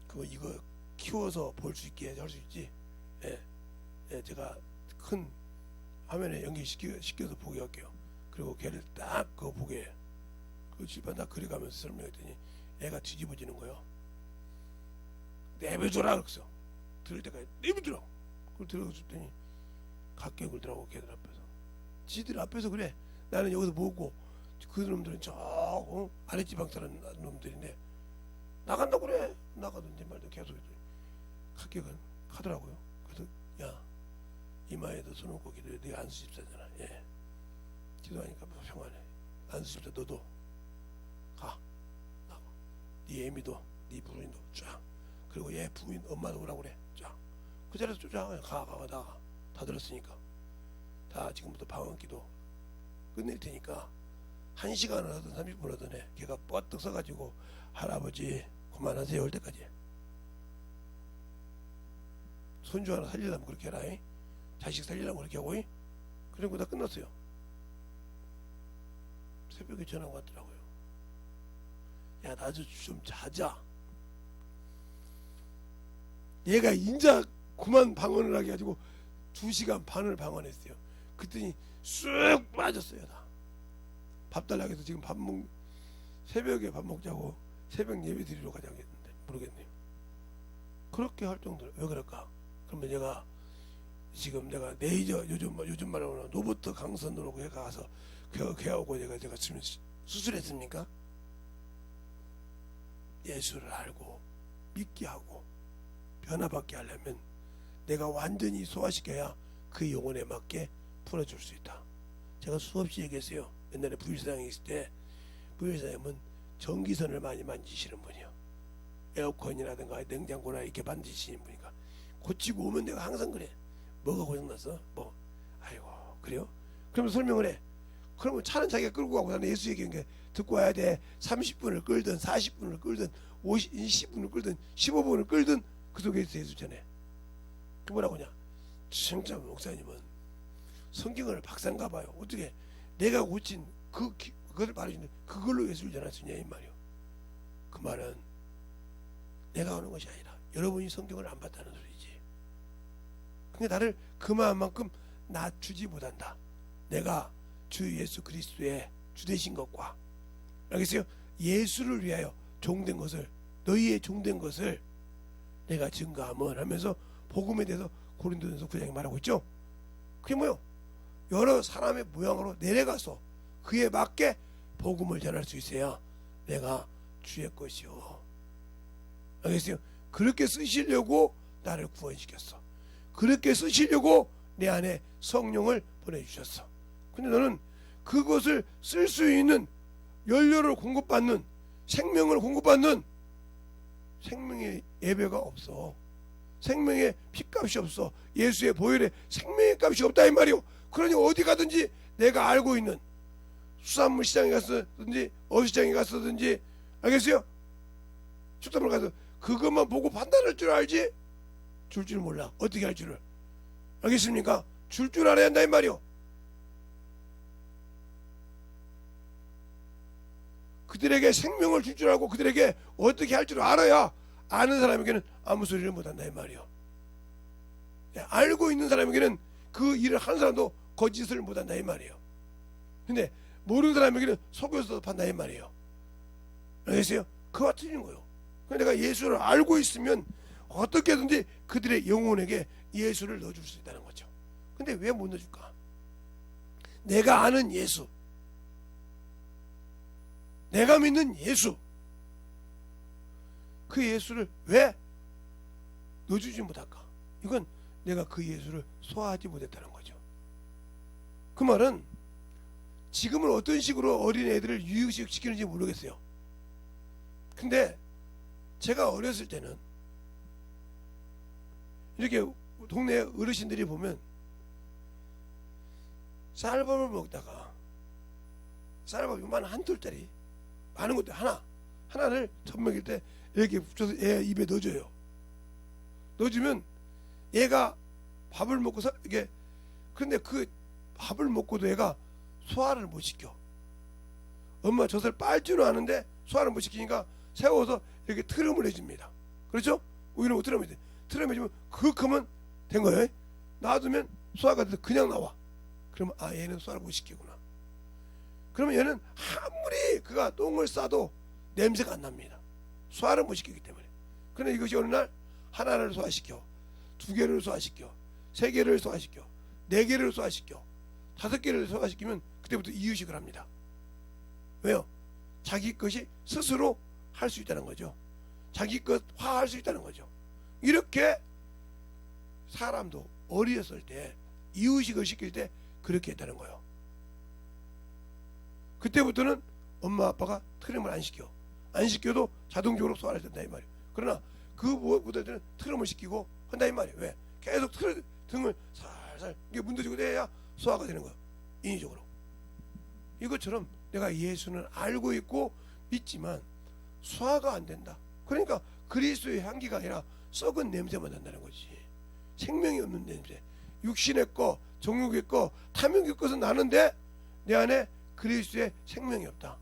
그거 이거 키워서 볼 수 있게 할 수 있지? 예. 예, 제가 큰 화면에 연결시켜서 보게 할게요. 그리고 걔를 딱 그거 보게 해. 그 집안 딱 그려가면서 설명했더니 애가 뒤집어지는 거예요. 내버려줘라 그랬어. 들을 때까지 내버려줘. 그걸 들어줬더니 각격을 들어가고 걔들 앞에서 지들 앞에서 그래. 나는 여기서 보고 그 놈들은 저 아랫지방 사는 놈들인데 나간다고 그래. 나가든지 말든 계속 했더니 각격은 하더라고요. 그래서 야 이마에도 손 얹고 기도해. 네가 안수집사잖아. 예. 기도하니까 평안해. 안수집사 너도 가. 나가. 네 애미도 네 부인도 쫙. 그리고 얘 부인 엄마도 오라고 그래. 쫙. 그 자리에서 쫙 가 나가. 다 들었으니까. 다 지금부터 방언기도 끝낼 테니까 1시간을 하든 30분 하든 해. 걔가 뻗떡 서가지고 할아버지 그만하세요 할 때까지. 손주 하나 살리려면 그렇게 해라. 자식 살리려면 그렇게 하고. 그리고 다 끝났어요. 새벽에 전화가 왔더라고요. 야 나도 좀 자자. 얘가 인자 그만 방언을 하게 가지고 2시간 반을 방언했어요. 그랬더니 쑥 빠졌어요. 다 밥 달라고 해서 지금 새벽에 밥 먹자고 새벽 예배 드리러 가자고 했는데 모르겠네요. 그렇게 할 정도로. 왜 그럴까? 그러면 내가 지금 내가 레이저 요즘 말하는 로버트 강선으로 가서 걔하고 제가 지금 수술했습니까? 예수를 알고 믿게 하고 변화받게 하려면 내가 완전히 소화시켜야 그 영혼에 맞게 풀어줄 수 있다. 제가 수없이 얘기했어요. 옛날에 부일사장에 있을 때 부일사장은 전기선을 많이 만지시는 분이요. 에어컨이라든가 냉장고나 이렇게 만지시는 분이니까 고치고 오면 내가 항상 그래. 뭐가 고장났어? 뭐 아이고 그래요? 그러면 설명을 해. 그러면 차는 자기가 끌고 가고 나는 예수 얘기한 게 듣고 와야 돼. 30분을 끌든 40분을 끌든 20분을 끌든 15분을 끌든 그 속에서 예수 전해. 그 뭐라고 하냐? 진짜 목사님은 성경을 박사인가 봐요. 어떻게 내가 고친 그것을 말해주는데 그걸로 예수를 전할 수 있냐 이 말이요. 그 말은 내가 하는 것이 아니라 여러분이 성경을 안 봤다는 소리지. 근데 나를 그만큼 낮추지 못한다. 내가 주 예수 그리스도의 주 되신 것과 알겠어요? 예수를 위하여 종된 것을 너희의 종된 것을 내가 증거하면 하면서 복음에 대해서 고린도전서 9장에 말하고 있죠. 그게 뭐요? 여러 사람의 모양으로 내려가서 그에 맞게 복음을 전할 수 있어야 내가 주의 것이요. 알겠어요? 그렇게 쓰시려고 나를 구원시켰어. 그렇게 쓰시려고 내 안에 성령을 보내주셨어. 근데 너는 그것을 쓸 수 있는 연료를 공급받는 생명을 공급받는 생명의 예배가 없어. 생명의 피값이 없어. 예수의 보혈에 생명의 값이 없다 이 말이오. 그러니 어디 가든지 내가 알고 있는 수산물 시장에 갔든지 어시장에 갔든지 알겠어요? 축산물 가서 그것만 보고 판단할 줄 알지 줄 몰라. 어떻게 할 줄을 알겠습니까? 줄 알아야 한다 이 말이오. 그들에게 생명을 줄 줄 알고 그들에게 어떻게 할 줄 알아야 아는 사람에게는 아무 소리를 못한다 이 말이오. 알고 있는 사람에게는 그 일을 하는 사람도 거짓을 못한다 이 말이에요. 근데 모르는 사람에게는 속여서 판다 이 말이에요. 알겠어요? 그와 틀린 거예요. 내가 예수를 알고 있으면 어떻게든지 그들의 영혼에게 예수를 넣어줄 수 있다는 거죠. 근데 왜 못 넣어줄까? 내가 아는 예수, 내가 믿는 예수, 그 예수를 왜 넣어주지 못할까? 이건 내가 그 예수를 소화하지 못했다는 거죠. 그 말은 지금은 어떤 식으로 어린애들을 유익식 시키는지 모르겠어요. 근데 제가 어렸을 때는 이렇게 동네 어르신들이 보면 쌀밥을 먹다가 쌀밥 요만한 한 톨짜리 많은 것도 하나를 젖 먹일 때 이렇게 붙여서 애 입에 넣어줘요. 넣어주면 얘가 밥을 먹고서 이게 근데 그 밥을 먹고도 얘가 소화를 못 시켜. 엄마 젖을 빨 줄은 아는데 소화를 못 시키니까 세워서 이렇게 트름을 해줍니다. 그렇죠? 우유는 트름을 해줘. 트름 해주면 그윽하면 된 거예요. 놔두면 소화가 돼서 그냥 나와. 그러면 아 얘는 소화를 못 시키구나. 그러면 얘는 아무리 그가 똥을 싸도 냄새가 안 납니다. 소화를 못 시키기 때문에. 그런데 이것이 어느 날 하나를 소화시켜, 2개를 소화시켜, 3개를 소화시켜, 4개를 소화시켜, 5개를 소화시키면 그때부터 이유식을 합니다. 왜요? 자기 것이 스스로 할 수 있다는 거죠. 자기 것 화할 수 있다는 거죠. 이렇게 사람도 어렸을 때 이유식을 시킬 때 그렇게 했다는 거예요. 그때부터는 엄마 아빠가 트림을 안 시켜. 안 시켜도 자동적으로 소화를 된다 이 말이에요. 그러나 그 무엇보다는 트림을 시키고 한다 이 말이에요. 왜? 계속 등을 살살 이게 문드시고 내야 소화가 되는 거예요. 인위적으로. 이것처럼 내가 예수는 알고 있고 믿지만 소화가 안 된다. 그러니까 그리스도의 향기가 아니라 썩은 냄새만 난다는 거지. 생명이 없는 냄새. 육신의 거, 정욕의 거, 탐욕의 것은 나는데 내 안에 그리스도의 생명이 없다.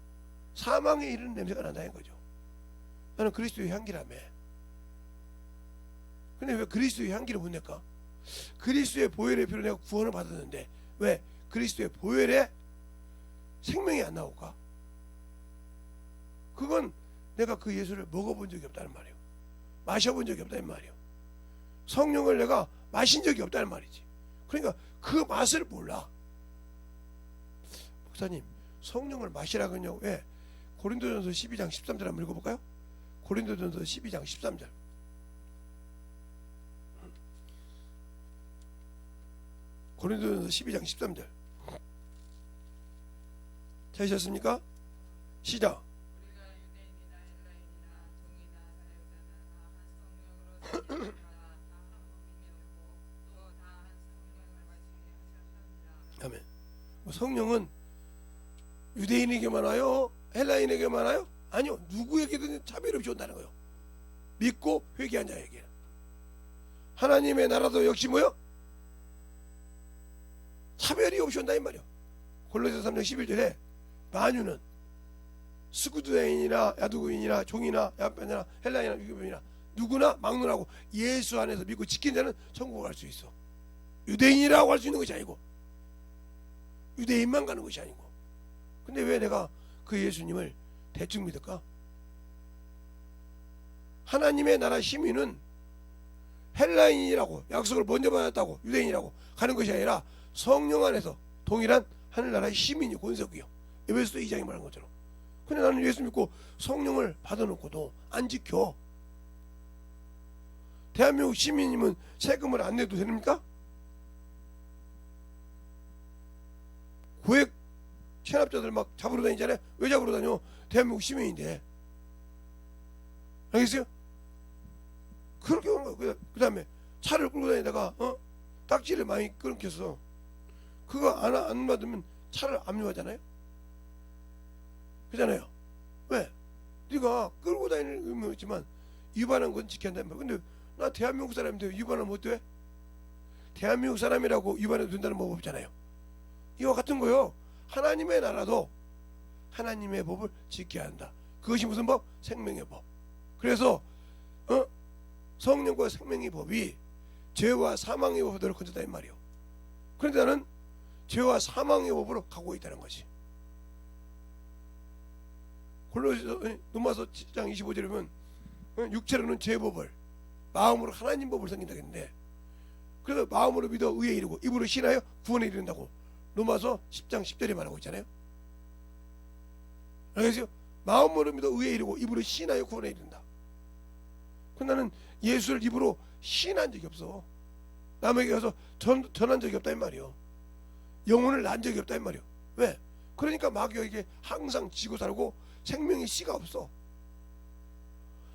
사망에 이르는 냄새가 난다는 거죠. 나는 그리스도의 향기라며. 근데 왜 그리스도의 향기를 못 낼까? 그리스도의 보혈의 피로 내가 구원을 받았는데 왜 그리스도의 보혈에 생명이 안 나올까? 그건 내가 그 예수를 먹어본 적이 없다는 말이에요. 마셔본 적이 없다는 말이에요. 성령을 내가 마신 적이 없다는 말이지. 그러니까 그 맛을 몰라. 목사님, 성령을 마시라군요. 왜? 고린도전서 12장 13절 한번 읽어볼까요? 고린도전서 12장 13절. 고린도전서 12장 13절. 찾으셨습니까? 시작. 우리가 유대인이나 헬라인이나 종이나 사역자나 다 한 성령으로 다 한 몸이 되었고 또 다 한 성령을 마시게 하셨느니라. 아멘. 성령은 유대인에게만 와요? 헬라인에게만 와요? 아니요. 누구에게든 차별 없이 온다는 거예요. 믿고 회개한 자에게. 하나님의 나라도 역시 뭐요? 차별이 없이 온다 이 말이요. 골로새서 3장 11절에 만유는 스쿠드인이나 야두구인이나 종이나 야변이나 헬라인이나 유교인이나 누구나 막론하고 예수 안에서 믿고 지킨 자는 천국을 갈 수 있어. 유대인이라고 할 수 있는 것이 아니고 유대인만 가는 것이 아니고. 근데 왜 내가 그 예수님을 대충 믿을까? 하나님의 나라 시민은 헬라인이라고 약속을 먼저 받았다고 유대인이라고 가는 것이 아니라 성령 안에서 동일한 하늘나라의 시민이 권석이요. 에베소서 2장에 말한 것처럼. 근데 나는 예수 믿고 성령을 받아놓고도 안 지켜. 대한민국 시민이면 세금을 안 내도 됩니까? 고액 체납자들 막 잡으러 다니잖아요. 왜 잡으러 다녀? 대한민국 시민인데. 알겠어요? 그렇게 오는 거야. 그 다음에 차를 끌고 다니다가 딱지를 많이 끊겼어. 그거 안 받으면 차를 압류하잖아요. 그잖아요. 왜? 네가 끌고 다니는 의무는 있지만 위반한 건 지켜야 한단 말이야. 근데 나 대한민국 사람인데 위반하면 못 돼? 대한민국 사람이라고 위반해도 된다는 법 없잖아요. 이와 같은 거요. 하나님의 나라도 하나님의 법을 지켜야 한다. 그것이 무슨 법? 생명의 법. 그래서 성령과 생명의 법이 죄와 사망의 법으로 건졌다 이 말이요. 그런데 나는 죄와 사망의 법으로 가고 있다는 것이. 로마서 7장 25절에 보면 육체로는 죄법을 마음으로 하나님 법을 섬긴다 했는데, 그래서 마음으로 믿어 의에 이르고 입으로 신하여 구원에 이른다고 로마서 10장 10절에 말하고 있잖아요. 알겠어요? 마음으로 믿어 의에 이르고 입으로 신하여 구원에 이른다. 근데 나는 예수를 입으로 신한 적이 없어. 남에게 가서 전한 적이 없다 이 말이요. 영혼을 난 적이 없다 이 말이요. 왜? 그러니까 마귀에게 항상 지고 살고 생명의 씨가 없어.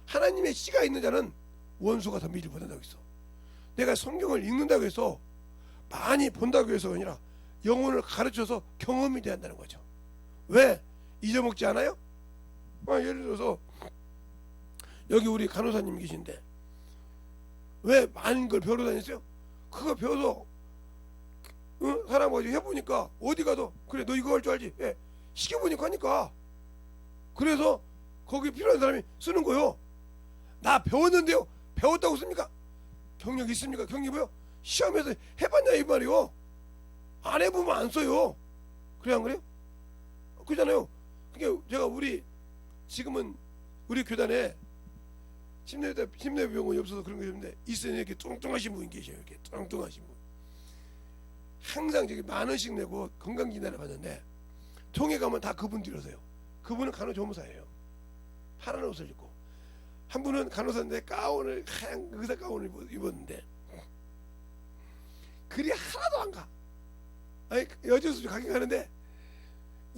하나님의 씨가 있는 자는 원수가 더 미를 보낸다고 했어. 내가 성경을 읽는다고 해서 많이 본다고 해서가 아니라 영혼을 가르쳐서 경험이 돼야 한다는 거죠. 왜? 잊어먹지 않아요? 예를 들어서 여기 우리 간호사님 계신데 왜 많은 걸 배우러 다녔어요? 그거 배워서 사람 가지고 해보니까 어디 가도 그래 너 이거 할 줄 알지? 예. 시켜보니까 하니까. 그래서 거기 필요한 사람이 쓰는 거요. 나 배웠는데요. 배웠다고 씁니까? 경력 있습니까? 경력 뭐요? 시험에서 해봤냐 이 말이요. 안 해보면 안 써요. 그래 안 그래요? 그러잖아요. 그게 제가 지금은 우리 교단에 심내병원이 없어서 그런 게 없는데 있어요. 이렇게 뚱뚱하신 분이 계셔요. 이렇게 뚱뚱하신 분. 항상 저기 10,000원씩 내고 건강진단을 받는데 통에 가면 다 그분 들어서요. 그분은 간호조무사예요. 파란 옷을 입고. 한 분은 간호사인데 가운을 하얀 의사 가운을 입었는데 글이 하나도 안 가. 아니 여주수 가긴 가는데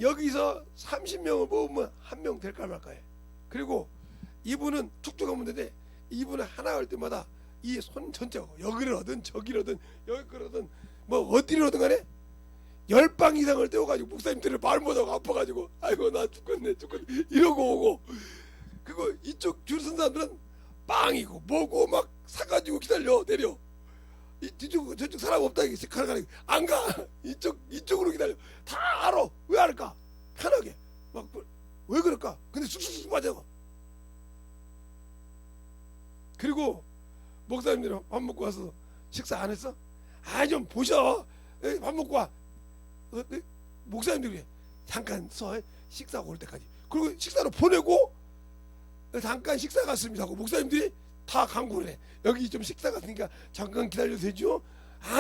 여기서 30명을 뽑으면 1명 될까 말까 해. 그리고 이분은 툭툭 하면 되는데 이분은 하나 할 때마다 이 손 전체가 여기를 하든 저기를 하든 여기를 하든 뭐 어디를 하든 간에 10방 이상을 떼어가지고 목사님들을 말 못하고 아파가지고 아이고 나 죽겠네 이러고 오고, 그리고 이쪽 줄 선 사람들은 빵이고 뭐고 막 사가지고 기다려 내려. 뒤쪽 저쪽 사람 없다 이게 가는 안 가. 이쪽으로 기다려. 다 알아. 왜 알까? 편하게 막 왜 그럴까? 근데 쑥쑥쑥 빠져. 그리고 목사님들은 밥 먹고 와서 식사 안 했어? 아 좀 보셔. 밥 먹고 와. 목사님들이 잠깐 서 식사하고 올 때까지. 그리고 식사로 보내고 잠깐 식사 갔습니다 하고 목사님들이 다 광고를 해. 여기 좀 식사 같으니까 잠깐 기다려도 되죠?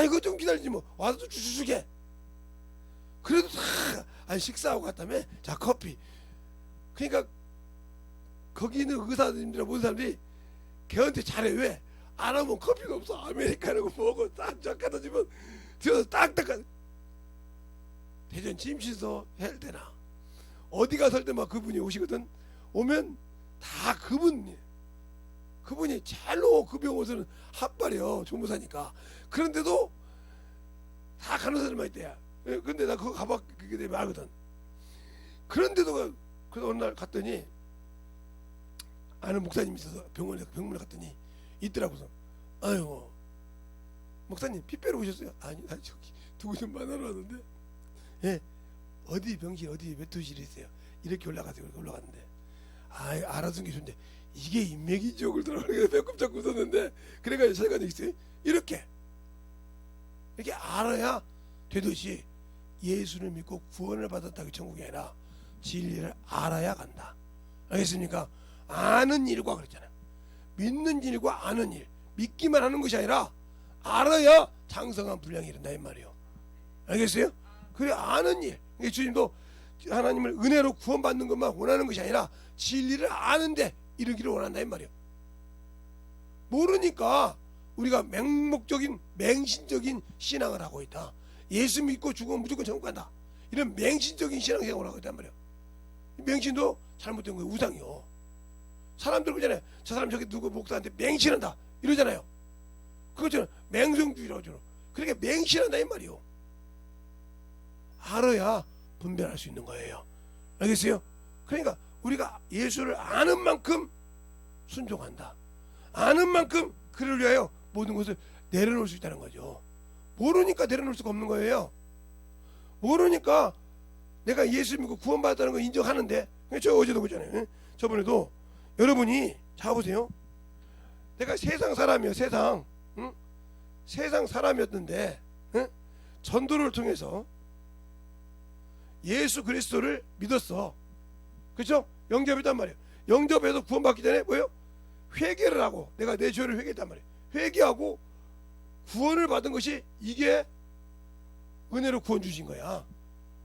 이거 좀 기다리지 뭐. 와서 좀 주게. 그래도 다 식사하고 갔다며. 자, 커피. 그러니까 거기 있는 의사들이나 모든 사람들이 걔한테 잘해. 왜? 안 하면 커피가 없어. 아메리카노고 뭐고 딱 갖다 주면 들어서 딱딱한. 대전 침실서 할 때나 어디 가서 할 때만 그분이 오시거든. 오면 다 그분이 젤로 그 병원에서는 핫발이요. 조무사니까. 그런데도 다 간호사들만 있대야. 근데 나 그거 가봤기 때문에 알거든. 그런데도 그래서 어느 날 갔더니 아는 목사님이 있어서 병원에 갔더니 있더라고서. 아유, 목사님 피 빼러 오셨어요? 아니, 나 저기 누구 좀 만나러 왔는데. 예, 어디 병실 어디 몇 호실에 있어요? 이렇게 올라가세요. 이렇게 올라갔는데 알아둔 게 좋은데 이게 인맥이죠. 그러더라고요. 배꼽 잡고 웃었는데 그래가지고 설가져 있어요. 이렇게 알아야 되듯이 예수를 믿고 구원을 받았다고 천국이 아니라 진리를 알아야 간다. 알겠습니까? 아는 일과 그랬잖아요. 믿는 일과 아는 일, 믿기만 하는 것이 아니라 알아야 장성한 분량이 이른다 이 말이에요. 알겠어요? 그래 아는 일. 주님도 하나님을 은혜로 구원받는 것만 원하는 것이 아니라 진리를 아는데 이르기를 원한다 이 말이에요. 모르니까 우리가 맹신적인 신앙을 하고 있다. 예수 믿고 죽으면 무조건 천국 간다. 이런 맹신적인 신앙생활을 하고 있단 말이에요. 맹신도 잘못된 거예요. 우상이요. 사람들 그러잖아요. 저 사람 저기 누구 목사한테 맹신한다 이러잖아요. 그거처럼 맹성주의라고 하죠. 그러니까 맹신한다 이 말이에요. 알아야 분별할 수 있는 거예요. 알겠어요? 그러니까 우리가 예수를 아는 만큼 순종한다. 아는 만큼 그를 위하여 모든 것을 내려놓을 수 있다는 거죠. 모르니까 내려놓을 수가 없는 거예요. 모르니까 내가 예수 믿고 구원받았다는 걸 인정하는데, 저 어제도 그러잖아요. 저번에도 여러분이 자 보세요. 내가 세상 사람이요. 세상 사람이었는데 전도를 통해서 예수 그리스도를 믿었어. 그렇죠? 영접했단 말이에요. 영접해서 구원받기 전에 뭐예요? 회개를 하고 내가 내 죄를 회개했단 말이에요. 회개하고 구원을 받은 것이 이게 은혜로 구원 주신 거야.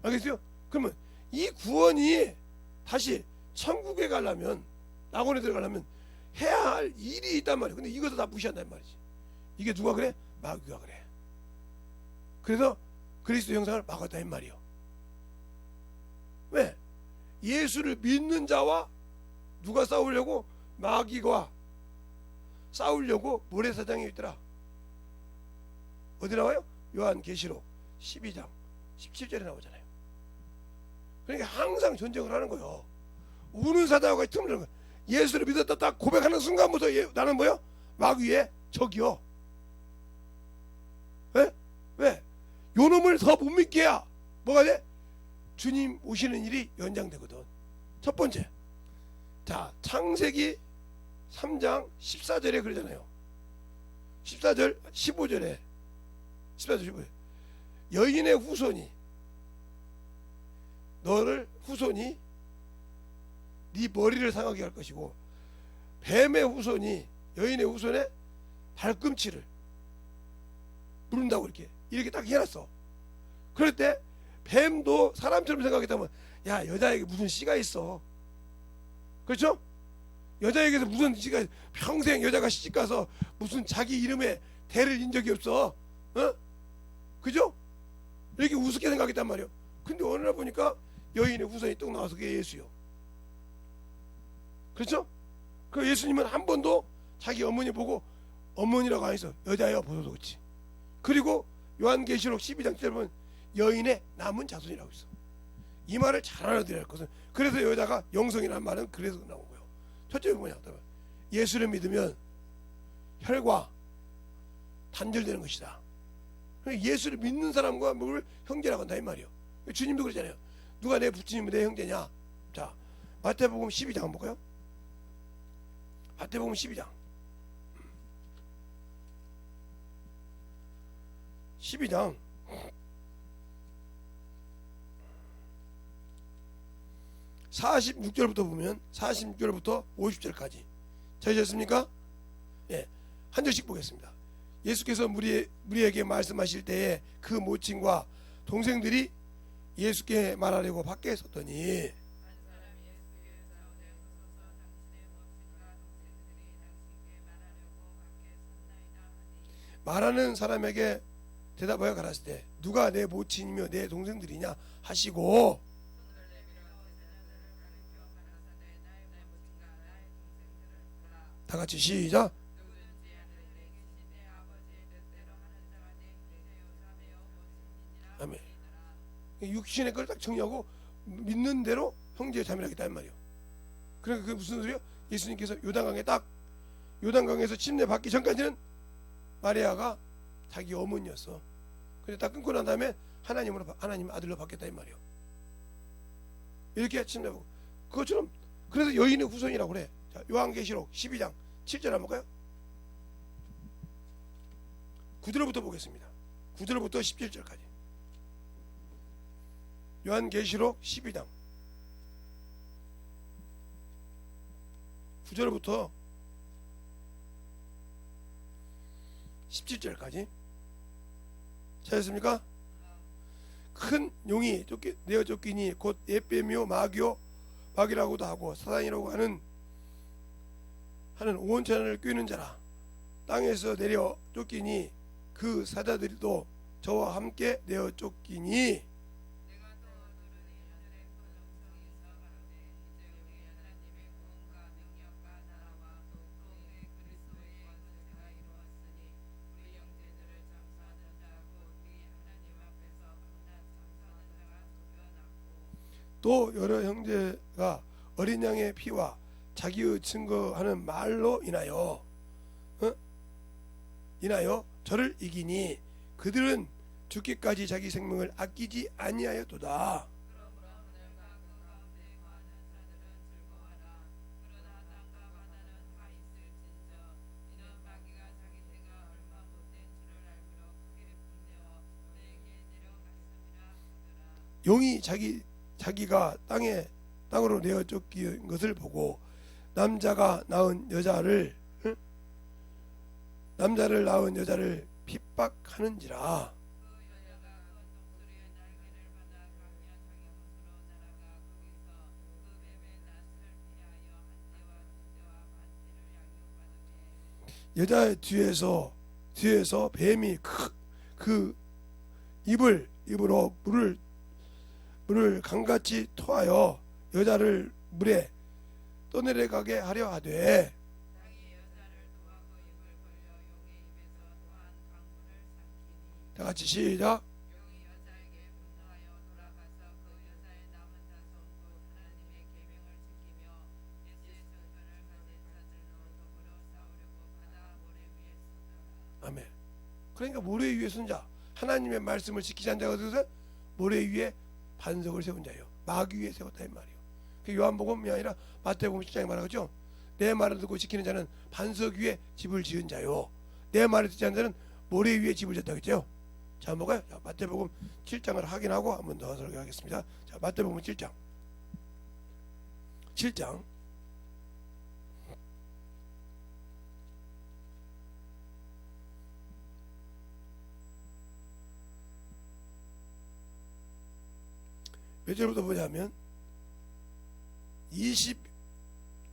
알겠어요? 그러면 이 구원이 다시 천국에 가려면, 낙원에 들어가려면 해야 할 일이 있단 말이에요. 근데 이것도 다 무시한단 말이지. 이게 누가 그래? 마귀가 그래. 그래서 그리스도 형상을 막았다 이 말이에요. 왜? 예수를 믿는 자와 누가 싸우려고? 마귀가 싸우려고 모래사장에 있더라. 어디 나와요? 요한계시록 12장 17절에 나오잖아요. 그러니까 항상 전쟁을 하는 거예요. 우는 사자와 틈을 주는 거예요. 예수를 믿었다 딱 고백하는 순간부터 나는 뭐요? 마귀의 적이요. 왜? 요놈을 더 못 믿게 해야 뭐가 돼? 주님 오시는 일이 연장되거든. 첫 번째, 자 창세기 3장 14절에 그러잖아요. 14절 15절에 14절 15절 여인의 후손이 네 머리를 상하게 할 것이고 뱀의 후손이 여인의 후손의 발꿈치를 누른다고 이렇게 딱 해놨어. 그럴 때 뱀도 사람처럼 생각했다면 야 여자에게 무슨 씨가 있어. 그렇죠? 여자에게서 무슨 씨가 평생 여자가 시집가서 무슨 자기 이름에 대를 인 적이 없어. 그죠? 이렇게 우습게 생각했단 말이에요. 근데 어느 날 보니까 여인의 후손이 뚝 나와서 그게 예수요. 그렇죠? 그 예수님은 한 번도 자기 어머니 보고 어머니라고 안 했어. 여자여 보소서 그렇지. 그리고 요한계시록 12장 7절 보면 여인의 남은 자손이라고 있어. 이 말을 잘 알아들어야 할 것은 그래서 여자가 영성이라는 말은 그래서 나온 거예요. 첫째는 뭐냐? 예수를 믿으면 혈과 단절되는 것이다. 예수를 믿는 사람과 뭘 형제라고 한다 이 말이에요. 주님도 그러잖아요. 누가 내 부처님은 내 형제냐? 자 마태복음 12장 한번 볼까요? 마태복음 12장 46절부터 보면 46절부터 50절까지 찾으셨습니까? 예, 한 절씩 보겠습니다. 예수께서 무리에게 말씀하실 때에 그 모친과 동생들이 예수께 말하려고 밖에 섰더니 한 사람이 예수께 자오되 보소서 당신의 모친과 동생들이 당신께 말하려고 밖에 섰나이다 하니 말하는 사람에게 대답하여 가라사대 누가 내 모친이며 내 동생들이냐 하시고 손을 내밀어 제자들을 가리켜 가라사대 나의 모친과 나의 동생들을 보라. 다 같이 시작. 누구든지 하늘에 계신 내 아버지의 뜻대로 하는 자가 내 형제요 자매요 모친이니라 아멘. 하시니라. 육신의 걸 딱 정리하고 믿는 대로 형제 자매라겠다 이 말이요. 그러니까 그게 무슨 소리요? 예수님께서 요단강에서 침례 받기 전까지는 마리아가 자기 어머니였어. 근데 딱 끊고 난 다음에 하나님 아들로 받겠다 이 말이요. 이렇게 침례 받고 그것처럼 그래서 여인의 후손이라고 그래. 자, 요한계시록 12장 7절 한번 볼까요? 9절부터 보겠습니다. 9절부터 17절까지. 요한계시록 12장 9절부터 17절까지 찾았습니까? 큰 용이 내어 쫓기니 곧 에베며 마귀라고도 하고 사단이라고 하는 온 천하를 꿰는 자라. 땅에서 내려 쫓기니 그 사자들도 저와 함께 내어 쫓기니 내가 또 들으니 하늘에 큰 음성이 가로되 이제 우리 하나님의 구원과 능력과 나라와 또 그의 그리스도의 권세가 이루었으니 우리 형제들을 장사하는 자하고 우리 하나님 앞에서 밤낮 장사하는 자가 쫓겨났고 또 여러 형제가 어린 양의 피와 자기의 증거하는 말로 인하여 저를 이기니 그들은 죽기까지 자기 생명을 아끼지 아니하였도다. 그러므로 하늘과 그 가운데 거하는 자들은 즐거워하라. 그러나 땅과 바다는 다 있을진저 이는 마귀가 자기 때가 얼마 못된 줄을 알므로 크게 분내어 내게 내려갔음이라 하더라. 용이 자기가 땅으로 내어 쫓긴 것을 보고 남자를 낳은 여자를 핍박하는지라. 그 여자가 큰 독수리의 날개를 받아 광야 자기 곳으로 날아가 거기서 그 뱀의 낯을 피하여 한 대와 두 대와 반 대를 양육받으며 여자의 뒤에서 뱀이 그 입으로 물을 강같이 토하여 여자를 물에 떠내려가게 하려 하되 땅이 여자를 도하고 입을 벌려 용의 입에서 또한 강물을 삼키니 다 같이 시작. 용이 여자에게 분노하여 돌아가서 그 여자의 남은 자손 곧 하나님의 계명을 지키며 예수의 정편을 가진 자들로 더불어 싸우려고 바다 모래 위에 서더라. 아멘. 그러니까 모래 위에 선 자, 하나님의 말씀을 지키지 않은 자가 되어서 모래 위에 반석을 세운 자예요. 마귀 위에 세웠다 이 말이에요. 그 요한복음이 아니라 마태복음 7장에 말하죠. 내 말을 듣고 지키는 자는 반석 위에 집을 지은 자요. 내 말을 듣지 않는 자는 모래 위에 집을 지었다 그랬죠. 자, 뭐가요? 자, 마태복음 7장을 확인하고 한번 더 설교하겠습니다. 자, 마태복음 7장 몇 절부터 보냐면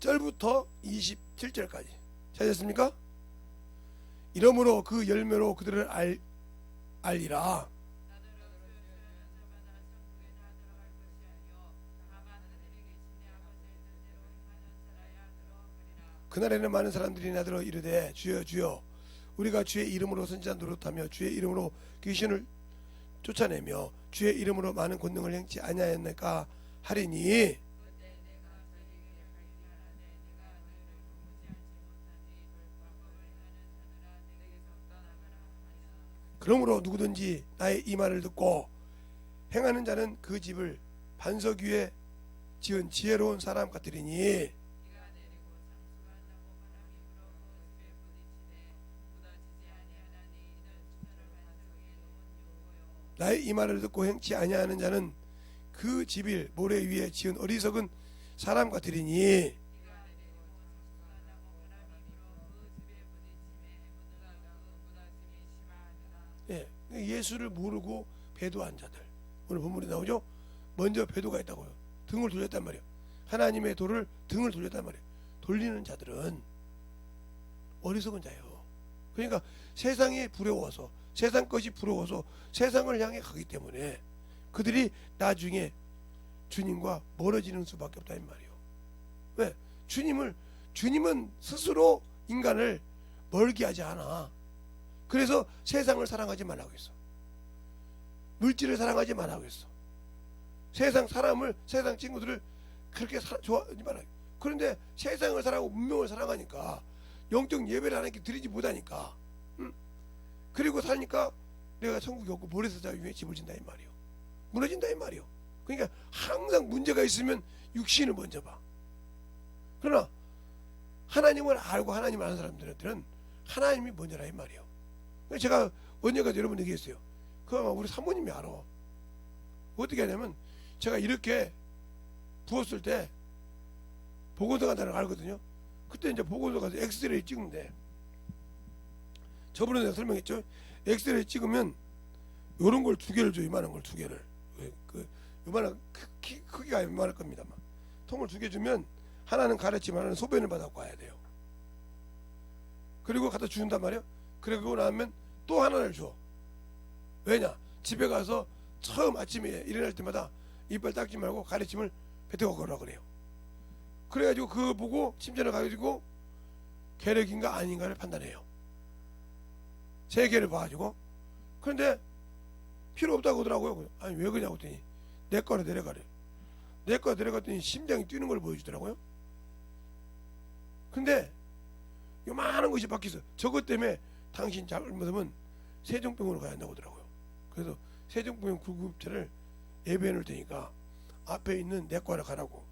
20절부터 27절까지 찾았습니까? 이러므로 그 열매로 그들을 알리라. 나더러 수요일은 저마다 천국에 다 들어갈 것이 아니요 다만 하늘에 계신 내 아버지의 뜻대로 행하는 자라야 들어가리라. 그날에는 많은 사람들이 나더러 이르되 주여 주여 우리가 주의 이름으로 선지자 노릇하며 주의 이름으로 귀신을 쫓아내며 주의 이름으로 많은 권능을 행치 아니하였나이까 하리니 그때 내가 저희에게 발견하되 내가 너희를 도무지 알지 못하니 불법을 행하는 자들아 내게서 떠나가라 하여 그러므로 누구든지 나의 이 말을 듣고 행하는 자는 그 집을 반석 위에 지은 지혜로운 사람 같으리니 비가 내리고 창수가 나고 바람이 불어 그 집에 부딪히되 무너지지 아니하나니 이는 주저를 반석에 놓은 요고요. 나의 이 말을 듣고 행치 아니하는 자는 그 집을 모래 위에 지은 어리석은 사람 같으리니 비가 내리고 창수가 나고 바람이 불어 그 집에 부딪히되 예수를 모르고 배도한 자들, 오늘 본문에 나오죠. 먼저 배도가 있다고요. 등을 돌렸단 말이에요. 하나님의 도를 등을 돌렸단 말이에요. 돌리는 자들은 어리석은 자예요. 그러니까 세상이 부러워서, 세상 것이 부러워서 세상을 향해 가기 때문에 그들이 나중에 주님과 멀어지는 수밖에 없다는 말이에요. 왜? 주님은 스스로 인간을 멀게 하지 않아. 그래서 세상을 사랑하지 말라고 했어. 물질을 사랑하지 말라고 했어. 세상 사람을, 세상 친구들을 그렇게 좋아하지 말라고. 그런데 세상을 사랑하고 문명을 사랑하니까 영적 예배를 하나님께 드리지 못하니까, 그리고 사니까 내가 천국이 없고 모래사자 위에 집을 진다 이 말이요. 무너진다 이 말이요. 그러니까 항상 문제가 있으면 육신을 먼저 봐. 그러나 하나님을 알고 하나님을 아는 사람들한테는 하나님이 먼저라 이 말이요. 제가 언젠가 여러분 얘기했어요. 그거 아마 우리 사모님이 알아. 어떻게 하냐면 제가 이렇게 부었을 때 보건소 간다는 걸 알거든요. 그때 이제 보건소 가서 엑스레이 찍는데, 저번에 내가 설명했죠. 엑스레이 찍으면 요런 걸 2개를 줘. 이만한 걸 2개를. 그 요만한 크기가 요만할 겁니다만, 통을 2개 주면 하나는 가렸지만 하나는 소변을 받아고 와야 돼요. 그리고 갖다 주는단 말이에요. 그러고 나면 또 하나를 줘. 왜냐? 집에 가서 처음 아침에 일어날 때마다 이빨 닦지 말고 가래침을 뱉어가 거라 그래요. 그래가지고 그거 보고 침전을 가지고 계력인가 아닌가를 판단해요. 3개를 봐가지고. 그런데 필요 없다고 하더라고요. 아니 왜 그러냐고 했더니 내 거로 내려가래. 내 거로 내려갔더니 심장이 뛰는 걸 보여주더라고요. 근데 요만한 것이 바뀌었어. 저것 때문에 당신 잘못하면 세종병원으로 가야 한다고 하더라고요. 그래서 세종병원 구급차를 예배해 놓을 테니까 앞에 있는 내과를 가라고.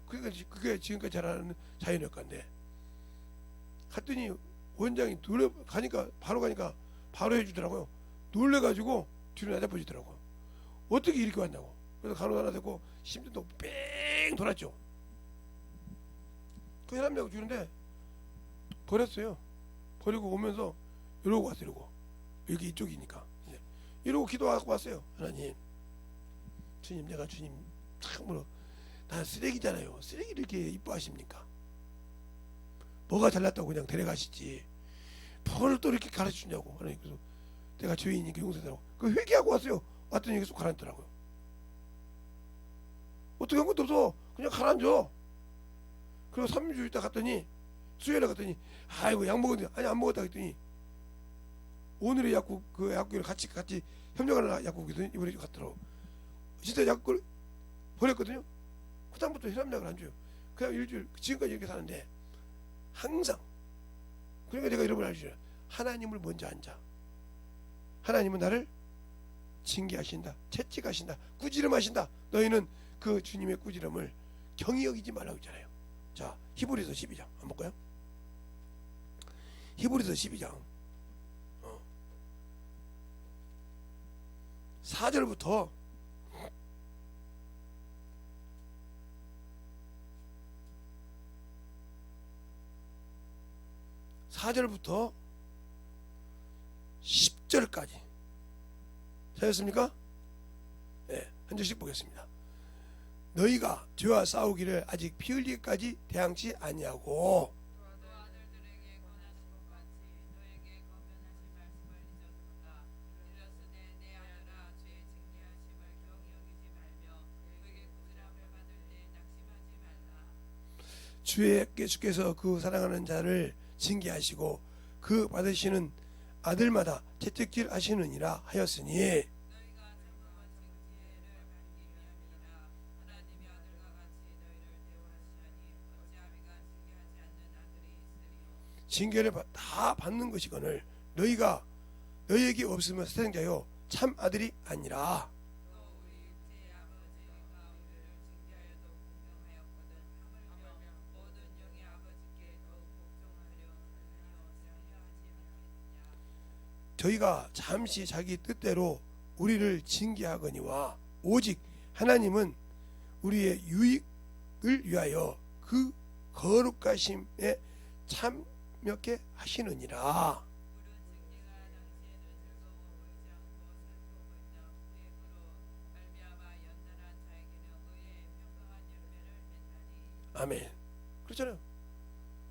그러니까 그게 지금까지 잘하는 자연의학과인데, 갔더니 원장이 가니까 바로 해주더라고요. 놀래가지고 뒤로 낮아버리더라고요. 어떻게 이렇게 왔냐고. 그래서 간호 하나 되고 심장도 뺑 돌았죠. 그 혈압약을 주는데 버렸어요. 버리고 오면서 이러고 왔어요. 이러고 여기 이쪽이니까 이러고 기도하고 왔어요. 하나님, 주님, 내가 주님 참으로 난 쓰레기잖아요. 쓰레기를 이렇게 이뻐하십니까? 뭐가 잘났다고 그냥 데려가시지 뭘 또 이렇게 가르쳐주냐고. 하나님, 그래서 내가 죄인이니까 용서해달라고 그 회개하고 왔어요. 왔더니 계속 가라앉더라고요. 어떻게 한 것도 없어. 그냥 가라앉아. 그리고 3주 있다 갔더니 수요일에 갔더니 아이고 약 먹었는데, 아니 안 먹었다 했더니 오늘의 약국, 그 약국이랑 같이 협력하는 약국이거든요. 이번에 갔더라고. 진짜 약국을 버렸거든요. 그 다음부터 혈압약을 안 줘요. 그냥 일주일, 지금까지 이렇게 사는데 항상. 그러니까 내가 여러분 알죠. 하나님을 먼저 앉아. 하나님은 나를 징계하신다, 채찍하신다, 꾸지름하신다. 너희는 그 주님의 꾸지름을 경히 여기지 말라고 했잖아요. 자, 히브리서 12장 한번 볼까요? 히브리서 12장 4절부터 10절까지 찾았습니까? 네, 한 절씩 보겠습니다. 너희가 죄와 싸우기를 아직 피 흘리기까지 대항치 아니하고, 또 아들들에게 권하신 것 같이 너에게 거변하신 말씀을 잊어두었다. 이르렀으되 내 아들아, 죄의 징계하심을 경히 여기지 말며 그에게 꾸지람을 받을 때 낙심하지 말라. 주께서 그 사랑하는 자를 징계하시고 그 받으시는 아들마다 채찍질 하시느니라 하였으니, 너희가 참음과 징계를 받기 위함이라. 하나님이 아들과 같이 너희를 대우하시니 어찌아비가 징계하지 않는 아들이 있으리요. 징계를 다 받는 것이거늘 너희가 너희에게 없으면 사생자요 참 아들이 아니라. 또 우리 육체의 아버지가 우리를 징계하여도 공평하였거든. 하물며 모든 영의 아버지께 더욱 복종하려 하여 하지 않겠느냐. 저희가 잠시 자기 뜻대로 우리를 징계하거니와 오직 하나님은 우리의 유익을 위하여 그 거룩하심에 참여케 하시느니라. 물은 징계가 당시에는 즐거워 보이지 않고 아멘. 그렇잖아요.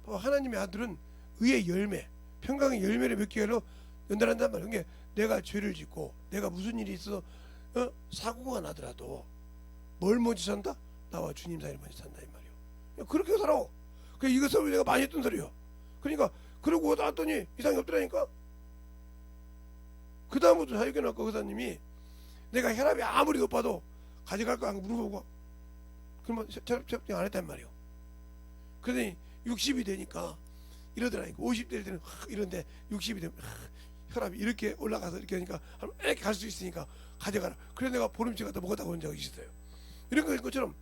하나님의 아들은 의의 열매, 평강의 열매를 맺기 위해서 연단한단 말이에요. 그게 내가 죄를 짓고 내가 무슨 일이 있어서 사고가 나더라도 뭘 먼저 산다? 나와 주님 사이를 먼저 산다 이 말이에요. 그렇게 살아. 이것을 내가 많이 했던 소리요. 그러니까 그러고 나왔더니 이상이 없더라니까. 그 다음부터 사육해놓고 의사님이 내가 혈압이 아무리 높아도 가져갈까 하고 물어보고 그러면 혈압 안 했단 말이에요. 그러더니 60이 되니까 이러더라니까. 50대 되는 이런데 60이 되면 혈압이 이렇게 올라가서 이렇게 하니까 이렇게 갈 수 있으니까 가져가라. 그래서 내가 보름째 갖다 먹었다고 한 적이 있었어요. 이런 것처럼.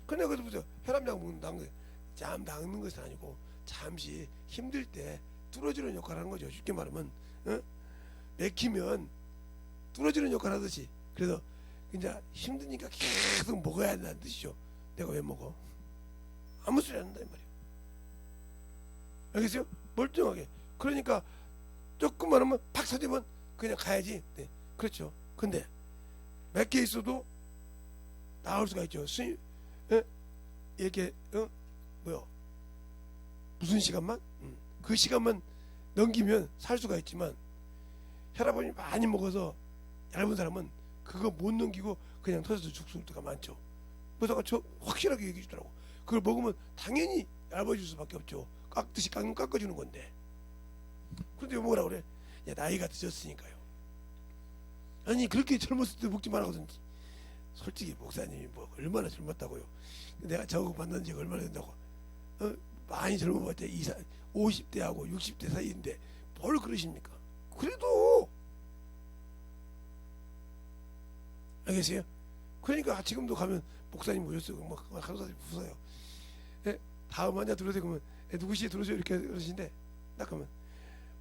근데 그것도 혈압약 먹는다는 거예요. 짬 닦는 것은 아니고 잠시 힘들 때 뚫어주는 역할을 하는 거죠. 쉽게 말하면 맥히면 뚫어주는 역할을 하듯이. 그래서 이제 힘드니까 계속 먹어야 한다는 뜻이죠. 내가 왜 먹어? 아무 소리 안 한다 이 말이에요. 알겠어요? 멀쩡하게. 그러니까 조금만 하면 팍 터지면 그냥 가야지. 네. 그렇죠. 근데 몇 개 있어도 나올 수가 있죠. 이렇게 무슨 시간만? 그 시간만 넘기면 살 수가 있지만 혈압을 많이 먹어서 얇은 사람은 그거 못 넘기고 그냥 터져서 죽을 때가 많죠. 그래서 저 확실하게 얘기해 주더라고. 그걸 먹으면 당연히 얇아질 수밖에 없죠. 깎듯이 깎아주는 건데. 그런데 뭐라 그래? 야, 나이가 드셨으니까요. 아니 그렇게 젊었을 때 먹지 말라고든지. 솔직히 목사님이 뭐 얼마나 젊었다고요. 내가 저거 만난 지가 얼마나 된다고. 많이 젊어봤자 50대하고 60대 사이인데 뭘 그러십니까? 그래도 알겠어요? 그러니까 지금도 가면 목사님 모셨어요. 막 간호사들이 부서요. 다음 환자 들어오세요. 그러면 누구시 들어오세요 이렇게 그러시는데 딱 하면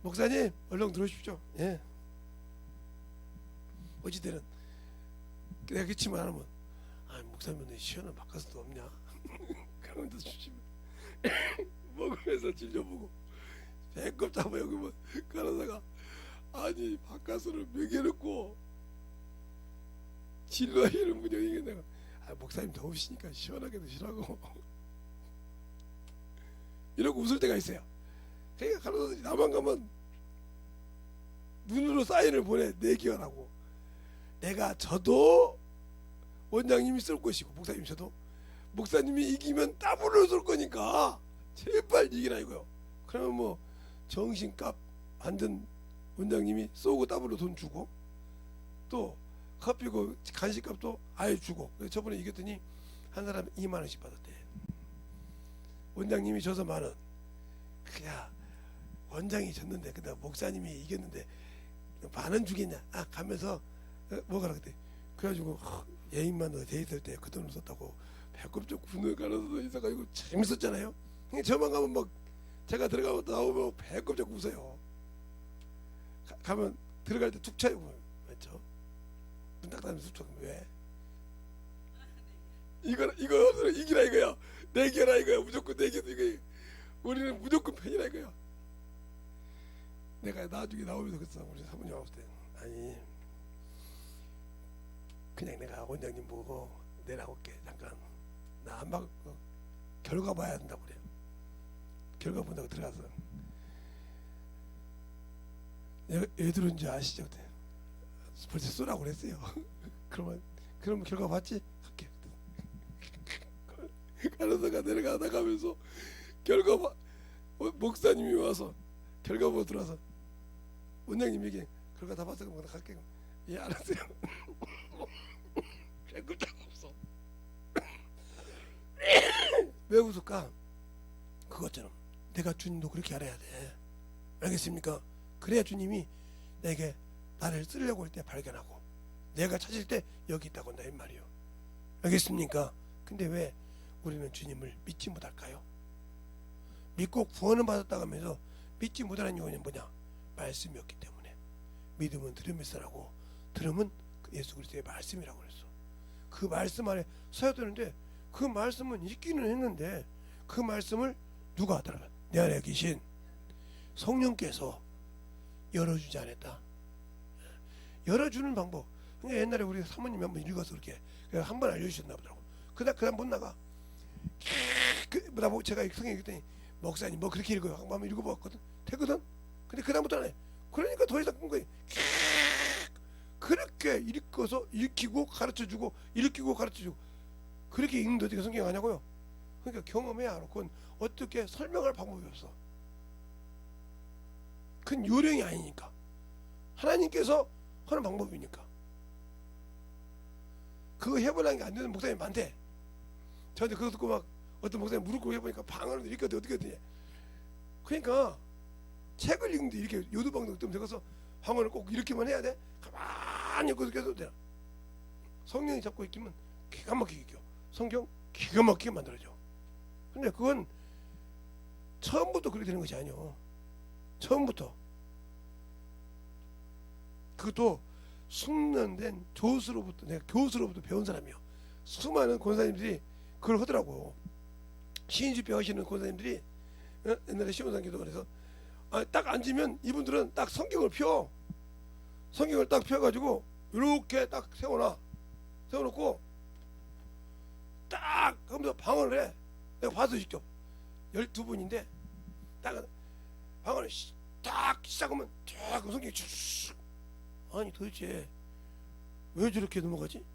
목사님 얼른 들어오십시오. 예. 어찌되는 내가 기침을 안 하면 목사님은 시원한 바카스도 없냐? 그러면 또 주시면 먹으면서 진료보고 배꼽 잡아 여기 뭐 간호사가 아니 바카스를 먹여놓고 진료하시는 분이 이게 내가 목사님 더우시니까 시원하게 드시라고 이러고 웃을 때가 있어요. 그러니까 간호사들이 나만 가면 눈으로 사인을 보내 내기하라고. 내가 저도 원장님이 쏠 것이고 목사님 저도 목사님이 이기면 따블로 쏠 거니까 제발 이기라 이거요. 그러면 뭐 정신값 만든 원장님이 쏘고 따블로 돈 주고 또 커피고 간식값도 아예 주고. 저번에 이겼더니 한 사람 2만 원씩 받았대. 원장님이 져서 10,000원. 그야 원장이 졌는데 근데 목사님이 이겼는데 10,000원 주겠냐? 가면서 뭐가라 그때. 그래가지고 예인만 돼 있을 때 그 돈을 썼다고 배꼽 좀 군을 갈아서 있어가지고 재밌었잖아요. 저만 가면 막 제가 들어가고 나오면 배꼽 잡고 웃어요. 가면 들어갈 때 툭 쳐요. 맞죠? 눈 딱 닫으면 툭 쳐. 왜? 이거 이기라 이거야. 내기라 이거야. 무조건 내기도 이거. 우리는 무조건 팬이라 이거야. 내가 나중에 나오면서 그랬어. 우리 사모님 왔을 때 아니 그냥 내가 원장님 보고 내려올게 잠깐. 나 안 막 결과 봐야 된다고 그래요. 결과 본다고 들어가서 왜 들어온지 아시죠? 그때 벌써 쏘라고 그랬어요. 그러면 결과 봤지? 할게. 간호사가 내려가다 가면서 결과 봐. 목사님이 와서 결과 보고 들어와서 원장님 얘기 결과 다 봤어. 그럼 갈게. 예 알았어요. 배꼽 없어. 왜 웃을까? 그것처럼 내가 주님도 그렇게 알아야 돼. 알겠습니까? 그래야 주님이 내게 나를 쓰려고 할 때 발견하고 내가 찾을 때 여기 있다고 한다 이 말이요. 알겠습니까? 근데 왜 우리는 주님을 믿지 못할까요? 믿고 구원은 받았다고 하면서 믿지 못하는 이유는 뭐냐? 말씀이 없기 때문에. 믿음은 들음에서 나고 들음은 예수 그리스도의 말씀이라고 그랬어. 그 말씀 안에 서야 되는데 그 말씀은 읽기는 했는데 그 말씀을 누가 하더라? 내 안에 계신 성령께서 열어주지 않았다. 열어주는 방법. 그러니까 옛날에 우리 사모님이 한번 읽어서 그렇게 한 번 알려주셨나 보더라고. 그다음 못 나가. 나보고 제가 성경 읽더니 목사님 뭐 그렇게 읽어요. 한번 읽어봤거든. 되거든. 근데 그 다음부터 안 해. 그러니까 더 이상 끈 거예요. 그렇게 읽어서 읽히고 가르쳐주고 읽히고 가르쳐주고 그렇게 읽는데 어떻게 성경 아냐고요? 그러니까 경험해야 알아. 그건 어떻게 설명할 방법이 없어. 그건 요령이 아니니까. 하나님께서 하는 방법이니까. 그거 해보려는 게 안 되는 목사님이 많대. 저한테 그거 듣고 막 어떤 목사님 무릎 꿇고 해보니까 방언을 이렇게 어떻게 되냐. 그러니까 책을 읽는데 이렇게 요두방도 좀 적어서 방언을 꼭 이렇게만 해야 돼? 가만히 읽고 계속 돼. 성령이 잡고 있기면 기가 막히게 익혀. 성경 기가 막히게 만들어줘. 근데 그건 처음부터 그렇게 되는 것이 아니오. 처음부터. 그것도 숙련된 교수로부터, 내가 교수로부터 배운 사람이요. 수많은 권사님들이 그걸 하더라고. 신인집회 하시는 권사님들이 옛날에 시원산 기도원에서 딱 앉으면 이분들은 딱 성경을 펴. 성경을 딱 펴가지고 이렇게 딱 세워놓고 딱 하면서 방언을 해. 내가 봐서 직접 12분인데 딱 방언을 딱 시작하면 쫙 성경이 쭉. 아니 도대체 왜 저렇게 넘어가지?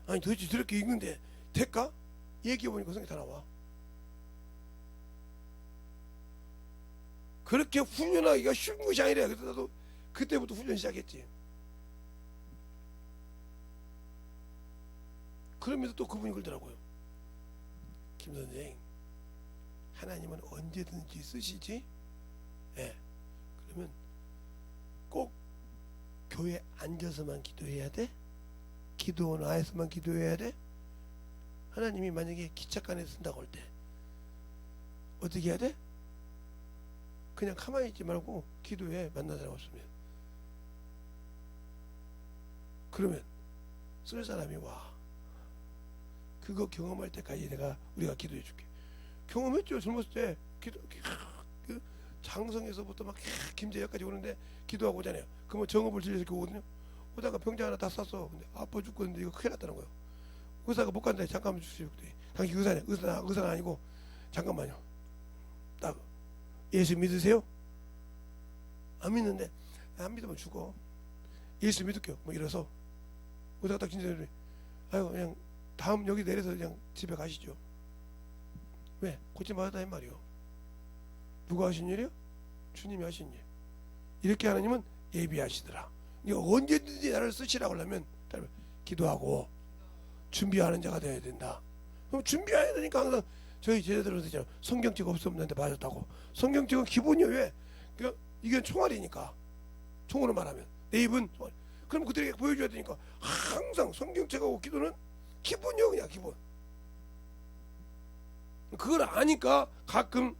아니 도대체 저렇게 읽는데 될까? 얘기해보니까 성경이 다 나와. 그렇게 훈련하기가 쉬운 것이 아니래. 그래서 나도 그때부터 훈련 시작했지. 그러면서 또 그분이 그러더라고요. 김 선생, 하나님은 언제든지 쓰시지? 예. 그러면 꼭 교회 앉아서만 기도해야 돼? 기도원 안에서만 기도해야 돼? 하나님이 만약에 기착간에 쓴다고 할 때 어떻게 해야 돼? 그냥 가만히 있지 말고 기도해. 만난 사람 없으면. 그러면 쓸 사람이 와. 그거 경험할 때까지 우리가 기도해 줄게. 경험했죠. 젊었을 때 그 장성에서부터 막 김제역까지 오는데 기도하고 오잖아요. 그러면 정업을 들려서 이렇게 오거든요. 오다가 병자 하나 다 쌌어. 근데 아파 죽겠는데 이거 큰일 났다는 거예요. 의사가 못 간다. 잠깐만 주세요. 당신 의사냐? 의사는 아니고 잠깐만요. 딱 예수 믿으세요? 안 믿는데 안 믿으면 죽어. 예수 믿을게요. 뭐 이래서 의사가 딱 진짜 아유 그냥 다음 여기 내려서 그냥 집에 가시죠. 왜? 고침 받았다 이 말이요. 누가 하신 일이요? 주님이 하신 일. 이렇게 하나님은 예비하시더라. 이거 언제든지 나를 쓰시라고 하려면 기도하고 준비하는 자가 되어야 된다. 그럼 준비해야 되니까 항상 저희 제자들은 되잖아요. 성경책 없었는데 맞았다고. 성경책은 기본이요. 왜? 그러니까 이게 총알이니까. 총으로 말하면 내 입은 총알. 그럼 그들에게 보여줘야 되니까 항상 성경책하고 기도는 기본이요. 그냥 기본. 그걸 아니까 가끔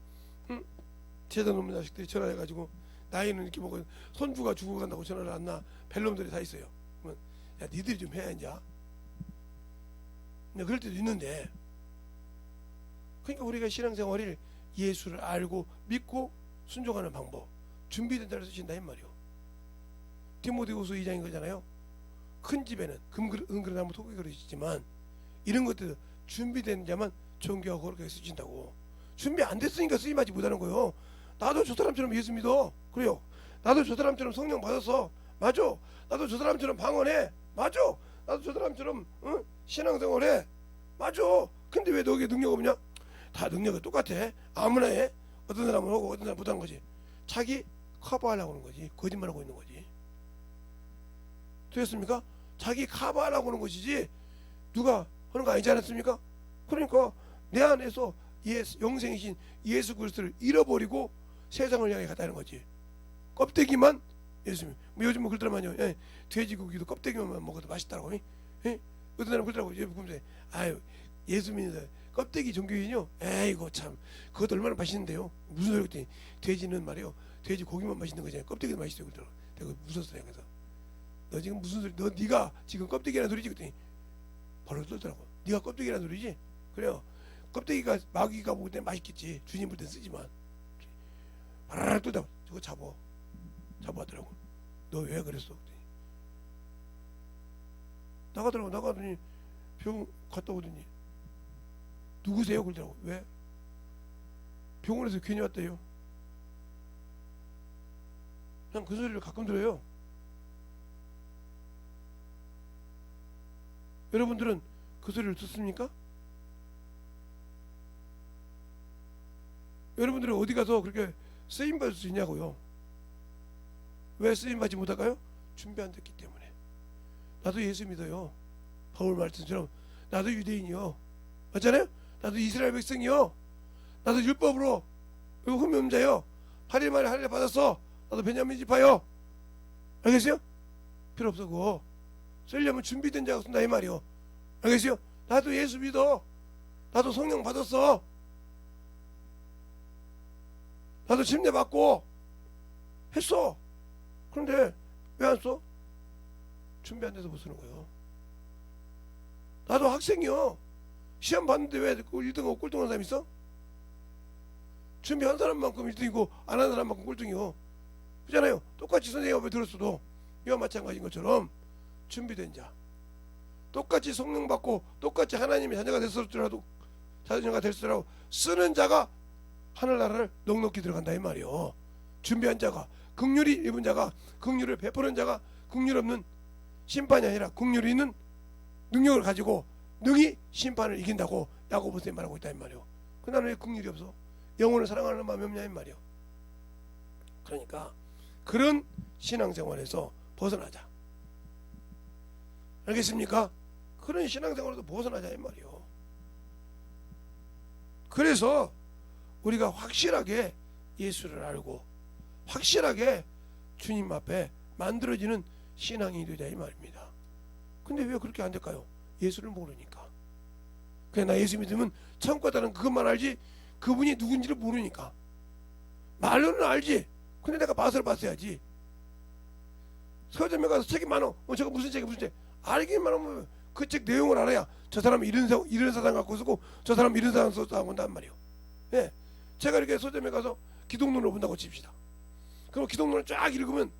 제자 놈 자식들이 전화해가지고 나이는 이렇게 먹어 손주가 죽어간다고 전화를 안 나. 벨놈들이 다 있어요. 그러면 야 니들이 좀 해야 이제. 그럴 때도 있는데. 그러니까 우리가 신앙생활을 예수를 알고 믿고 순종하는 방법 준비된 자를 쓰신다 이 말이요. 디모데후서 2장인 거잖아요. 큰 집에는 은그릇나무 토끼 그릇이지만 이런 것들 준비된 자만 존귀하고 거룩하게 쓰신다고. 준비 안 됐으니까 쓰임하지 못하는 거예요. 나도 저 사람처럼 예수 믿어. 그래요. 나도 저 사람처럼 성령 받았어. 맞아. 나도 저 사람처럼 방언해. 맞아. 나도 저 사람처럼 신앙생활해. 맞아. 근데 왜 너에게 능력 없냐? 다 능력이 똑같아. 아무나 해. 어떤 사람은 하고 어떤 사람은 못하는 거지. 자기 커버하려고 하는 거지. 거짓말하고 있는 거지. 되셨습니까? 자기 커버하려고 하는 것이지 누가 하는 거 아니지 않았습니까? 그러니까 내 안에서 영생이신 예수 그리스도를 잃어버리고 세상을 향해 갔다는 거지. 껍데기만 예수님. 뭐 요즘 뭐 그러더라만요. 예, 돼지고기도 껍데기만 먹어도 맛있다고. 예? 어떤 사람 그러더라고. 보면서 아유 예수 믿는 껍데기 종교인요. 에이고 참 그것도 얼마나 맛있는데요. 무슨 소리 했더니 돼지는 말이요. 돼지 고기만 맛있는 거잖아요. 껍데기도 맛있어요. 그러더라고. 내가 무서웠어요. 그래서 너 지금 무슨 소리? 네가 지금 껍데기라는 소리지? 그랬더니 바로 떨더라고. 네가 껍데기라는 소리지? 그래요. 껍데기가 마귀가 먹을 땐 맛있겠지. 주님 볼 땐 쓰지만 바라라 뜯다 저거 잡아하더라고. 너 왜 그랬어? 나가더니 병 갔다 오더니 누구세요? 그러더라고. 왜? 병원에서 괜히 왔대요. 그냥 그 소리를 가끔 들어요. 여러분들은 그 소리를 듣습니까? 여러분들은 어디 가서 그렇게 쓰임 받을 수 있냐고요. 왜 쓰임 받지 못할까요? 준비 안 됐기 때문에. 나도 예수 믿어요. 바울 말씀처럼 나도 유대인이요. 맞잖아요? 나도 이스라엘 백성이요. 나도 율법으로 흠이 없는 자요. 8일 만에 할례 받았어. 나도 베냐민 지파요. 알겠어요? 필요 없어 그거. 쓰려면 준비된 자가 쓴다 이 말이요. 알겠어요? 나도 예수 믿어. 나도 성령 받았어. 나도 침례 받고 했어. 그런데 왜 안 써? 준비 안 돼서 못 쓰는 거예요. 나도 학생이요. 시험 봤는데 왜 1등하고 꼴등한 사람 있어? 준비한 사람만큼 1등이고 안 한 사람만큼 꼴등이요. 그잖아요. 똑같이 선생님 앞에 들었어도 이와 마찬가지인 것처럼 준비된 자, 똑같이 성령 받고 똑같이 하나님의 자녀가 됐을지라도 쓰는 자가 하늘나라를 넉넉히 들어간다 이 말이요. 준비한 자가, 긍휼이 입은 자가, 긍휼을 베푸는 자가, 긍휼 없는 심판이 아니라 긍휼이 있는 능력을 가지고 능히 심판을 이긴다고 야고보 선생님 말하고 있다 이 말이요. 그 나는 왜 긍휼이 없어? 영혼을 사랑하는 마음이 없냐 이 말이요. 그러니까 그런 신앙생활에서 벗어나자. 알겠습니까? 그런 신앙생활에서 벗어나자 이 말이요. 그래서 우리가 확실하게 예수를 알고 확실하게 주님 앞에 만들어지는 신앙이 되자 이 말입니다. 근데 왜 그렇게 안 될까요? 예수를 모르니까. 그냥 나 예수 믿으면 천국 가다는 그것만 알지 그분이 누군지를 모르니까. 말로는 알지. 근데 내가 맛을 봤어야지. 서점에 가서 책이 많어. 저거 무슨 책이 무슨 책. 알기만 하면 그 책 내용을 알아야 저 사람은 이런 사상 갖고 쓰고 저 사람은 이런 사상 써서 한단 말이에요. 예. 제가 이렇게 서점에 가서 기독론을 본다고 칩시다. 그럼 기독론을 쫙 읽으면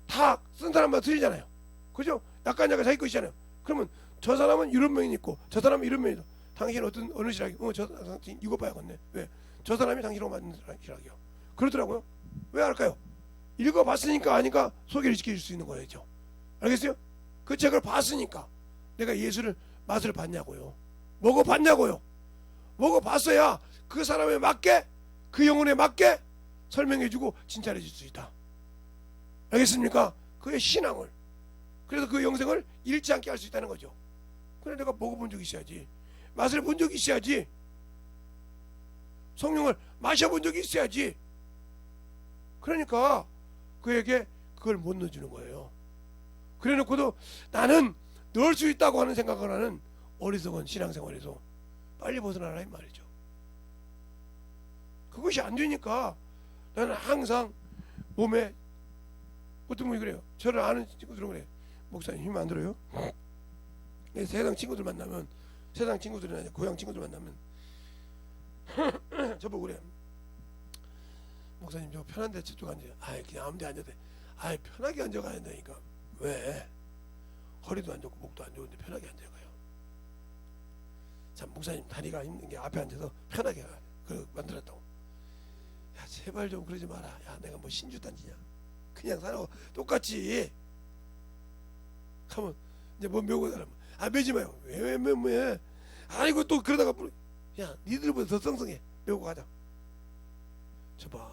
다 쓴 사람마다 틀리잖아요. 그죠? 약간 자기 것이잖아요. 그러면 저 사람은 이런 면이 있고 저 사람은 이런 면이 있고 당신 어느 실학이 저 당신 이거 봐야겠네. 왜? 저 사람이 당신하고 맞는 실학이요. 그러더라고요. 왜 알까요? 읽어봤으니까 아니까 소개를 시켜줄 수 있는 거였죠. 알겠어요? 그 책을 봤으니까 내가 예수를 맛을 봤냐고요. 먹어봤냐고요. 먹어봤어야 그 사람에 맞게 그 영혼에 맞게 설명해주고 진찰해줄 수 있다. 알겠습니까? 그의 신앙을. 그래서 그 영생을 잃지 않게 할 수 있다는 거죠. 그래 내가 먹어본 적이 있어야지. 맛을 본 적이 있어야지. 성령을 마셔본 적이 있어야지. 그러니까 그에게 그걸 못 넣어주는 거예요. 그래 놓고도 나는 넣을 수 있다고 하는 생각을 하는 어리석은 신앙생활에서 빨리 벗어나라 이 말이죠. 그것이 안 되니까 나는 항상 몸에 어떤 분이 그래요. 저를 아는 친구들은 그래. 목사님 힘 안 들어요? 세상 친구들 만나면 세상 친구들이나 고향 친구들 만나면 저보고 그래. 목사님 저 편한데 저쪽 앉아요. 아이 그냥 아무데 앉아도 돼. 아이 편하게 앉아가야 된다니까. 왜? 허리도 안 좋고 목도 안 좋은데 편하게 앉아가요. 참 목사님 다리가 힘든 게 앞에 앉아서 편하게 그 만들었다고. 야 제발 좀 그러지 마라. 야 내가 뭐 신주단지냐. 그냥 살아 똑같이. 하면 이제 뭐 메고 사람 아 메지 마요. 왜? 아이고 또 그러다가 야 니들보다 더 성성해. 메고 가자. 저봐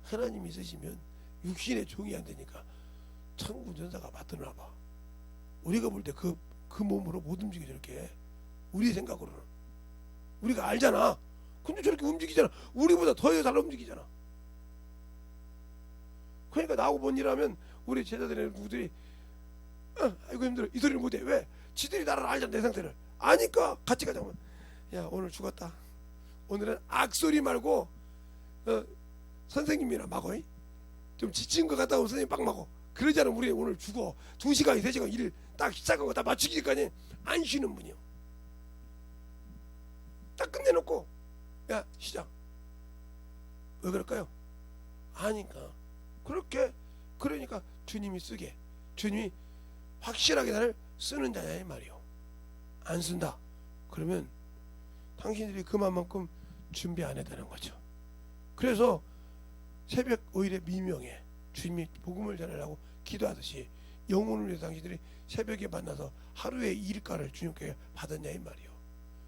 하나님 있으시면 육신의 종이 안 되니까 천군 전사가 맡드나 봐. 우리가 볼 때 그 몸으로 못 움직여 저렇게. 우리 생각으로는 우리가 알잖아. 근데 저렇게 움직이잖아. 우리보다 더 잘 움직이잖아. 그러니까 나하고 뭔 일하면 우리 제자들의 누구들이 아이고 힘들어 이 소리를 못해. 왜? 지들이 나를 알잖아. 내 상태를 아니까 같이 가자면 야 오늘 죽었다. 오늘은 악소리 말고 선생님이나 막어. 좀 지친 것 같다고 선생님 빡 막어. 그러지 않으면 우리 오늘 죽어. 2시간 3시간 일을 딱 시작하고 다 맞추기까지 안 쉬는 분이요. 딱 끝내놓고 야 시작. 왜 그럴까요? 아니까. 그러니까 주님이 쓰게. 주님이 확실하게 나를 쓰는 자냐 이 말이요. 안 쓴다. 그러면 당신들이 그만큼 준비 안 했다는 거죠. 그래서 새벽 5일의 미명에 주님이 복음을 전하려고 기도하듯이 영혼을 위해서 당신들이 새벽에 만나서 하루의 일과를 주님께 받았냐 이 말이요.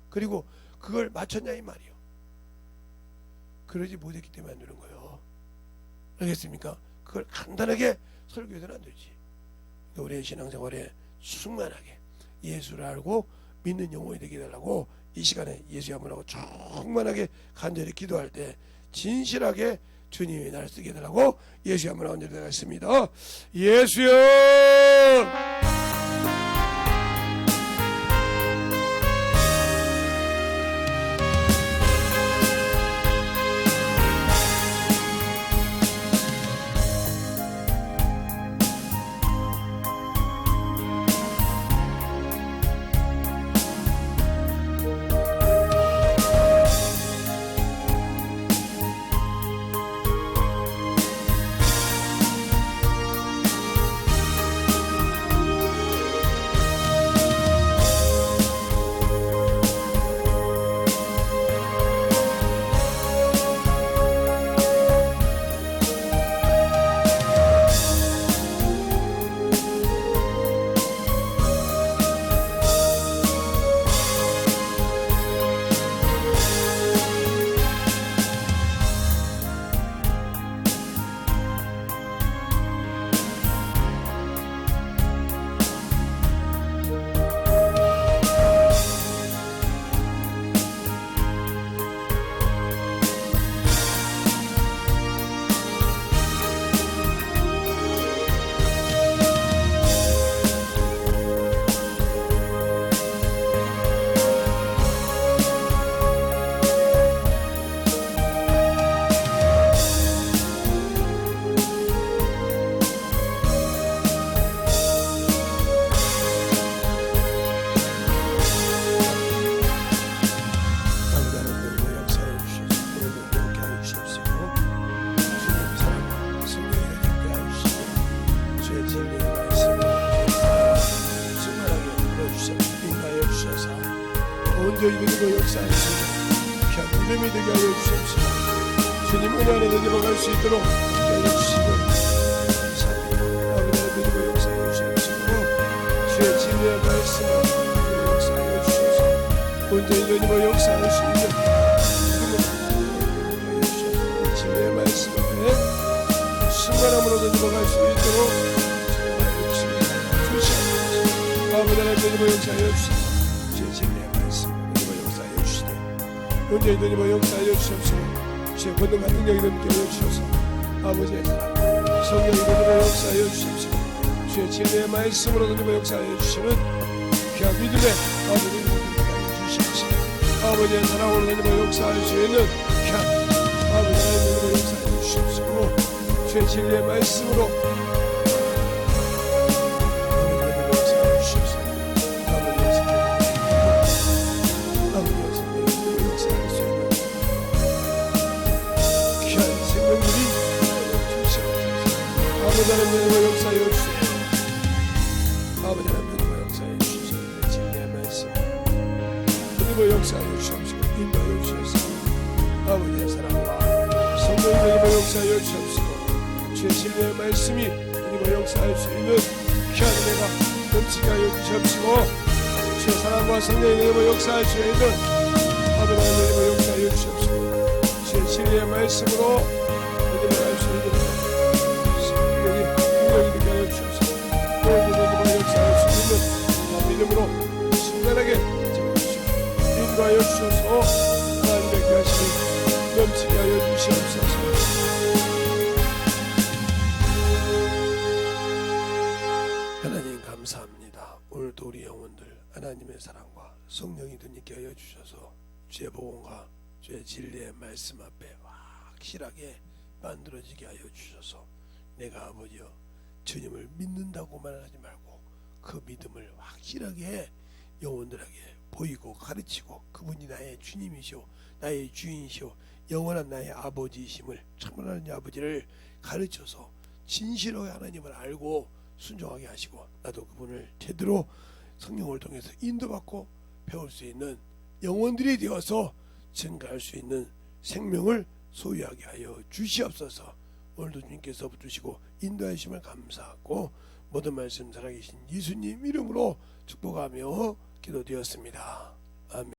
그리고 그걸 마쳤냐 이 말이요. 그러지 못했기 때문에 안 되는 거예요. 알겠습니까? 그걸 간단하게 설교해서는 안 되지. 우리의 신앙생활에 충만하게 예수를 알고 믿는 영혼이 되게 해달라고 이 시간에 예수 한번하고 충만하게 간절히 기도할 때 진실하게 주님이 날 쓰게 해달라고 예수 한번 얹어드리겠습니다. 예수여! 저희들과 역사하시고 귀한 믿음이 되게 하여 주시옵시고 주님 은혜 안에 내려갈 수 있도록 하여 주시고 감사합니다. 아버지 하나님 믿음과 역사하여 주시옵시고 주의 진리의 말씀을 역사하여 주시옵소서. 온전히 주님과 역사할 수 있는 믿음을 하여 주시옵소서. 진리의 말씀 앞에 순간함으로 넘어갈 수 있도록 하여 주시옵소서. 아버지 하나님 믿음과 역사하여 주시옵소서. 주의 진리의 말씀 온전히 주님의 역사하여 주시옵시고 주의 권능과 능력이 넘게 하여 주셔서 아버지의 사랑 성령이 주님의 역사하여 주시옵시고 주의 진리의 말씀으로 주님의 역사하여 주시는 귀한 믿음의 아버지를 넘게 하여 주시옵시고 아버지의 사랑으로 주님의 역사할 수 있는 귀한 아버지의 주님의 역사하여 주시옵시고 주의 진리의 말씀으로 아버지의 역사하여 주시옵시고 아버지 하나님의 역사하여 주시옵소서. 아버지 하나님의 역사하여 주시옵소서. 진리의 말씀 주님의 역사하여 주시옵시고 인도하여 주시옵소서. 아버지의 사랑과 성령의 역사하여 주시옵시고 주의 진리의 말씀이 주님의 역사할 수 있는 귀한 은혜가 넘치게 하여 주시옵시고 주의 사랑과 성령의 역사할 수 있는 아버지 하나님의 역사하여 주시옵시고 주의 진리의 말씀으로 주님의 할 수 있는 역사할 수 있는 믿음으로 순간하게 인도하여 주셔서 하나님의 귀하심을 넘치게 하여 주시옵소서. 하나님 감사합니다. 오늘도 우리 영혼들 하나님의 사랑과 성령이 드니게 하여 주셔서 주의 복음과 주의 진리의 말씀 앞에 확실하게 만들어지게 하여 주셔서 내가 아버지여 주님을 믿는다고 말하지 말고 그 믿음을 확실하게 영혼들에게 보이고 가르치고 그분이 나의 주님이시오 나의 주인이시오 영원한 나의 아버지이심을 참으로 하나님 아버지를 가르쳐서 진실하게 하나님을 알고 순종하게 하시고 나도 그분을 제대로 성령을 통해서 인도받고 배울 수 있는 영혼들이 되어서 증가할 수 있는 생명을 소유하게 하여 주시옵소서. 오늘도 주님께서 붙드시고 인도하심을 감사하고 모든 말씀 살아계신 예수님 이름으로 축복하며 기도드렸습니다. 아멘.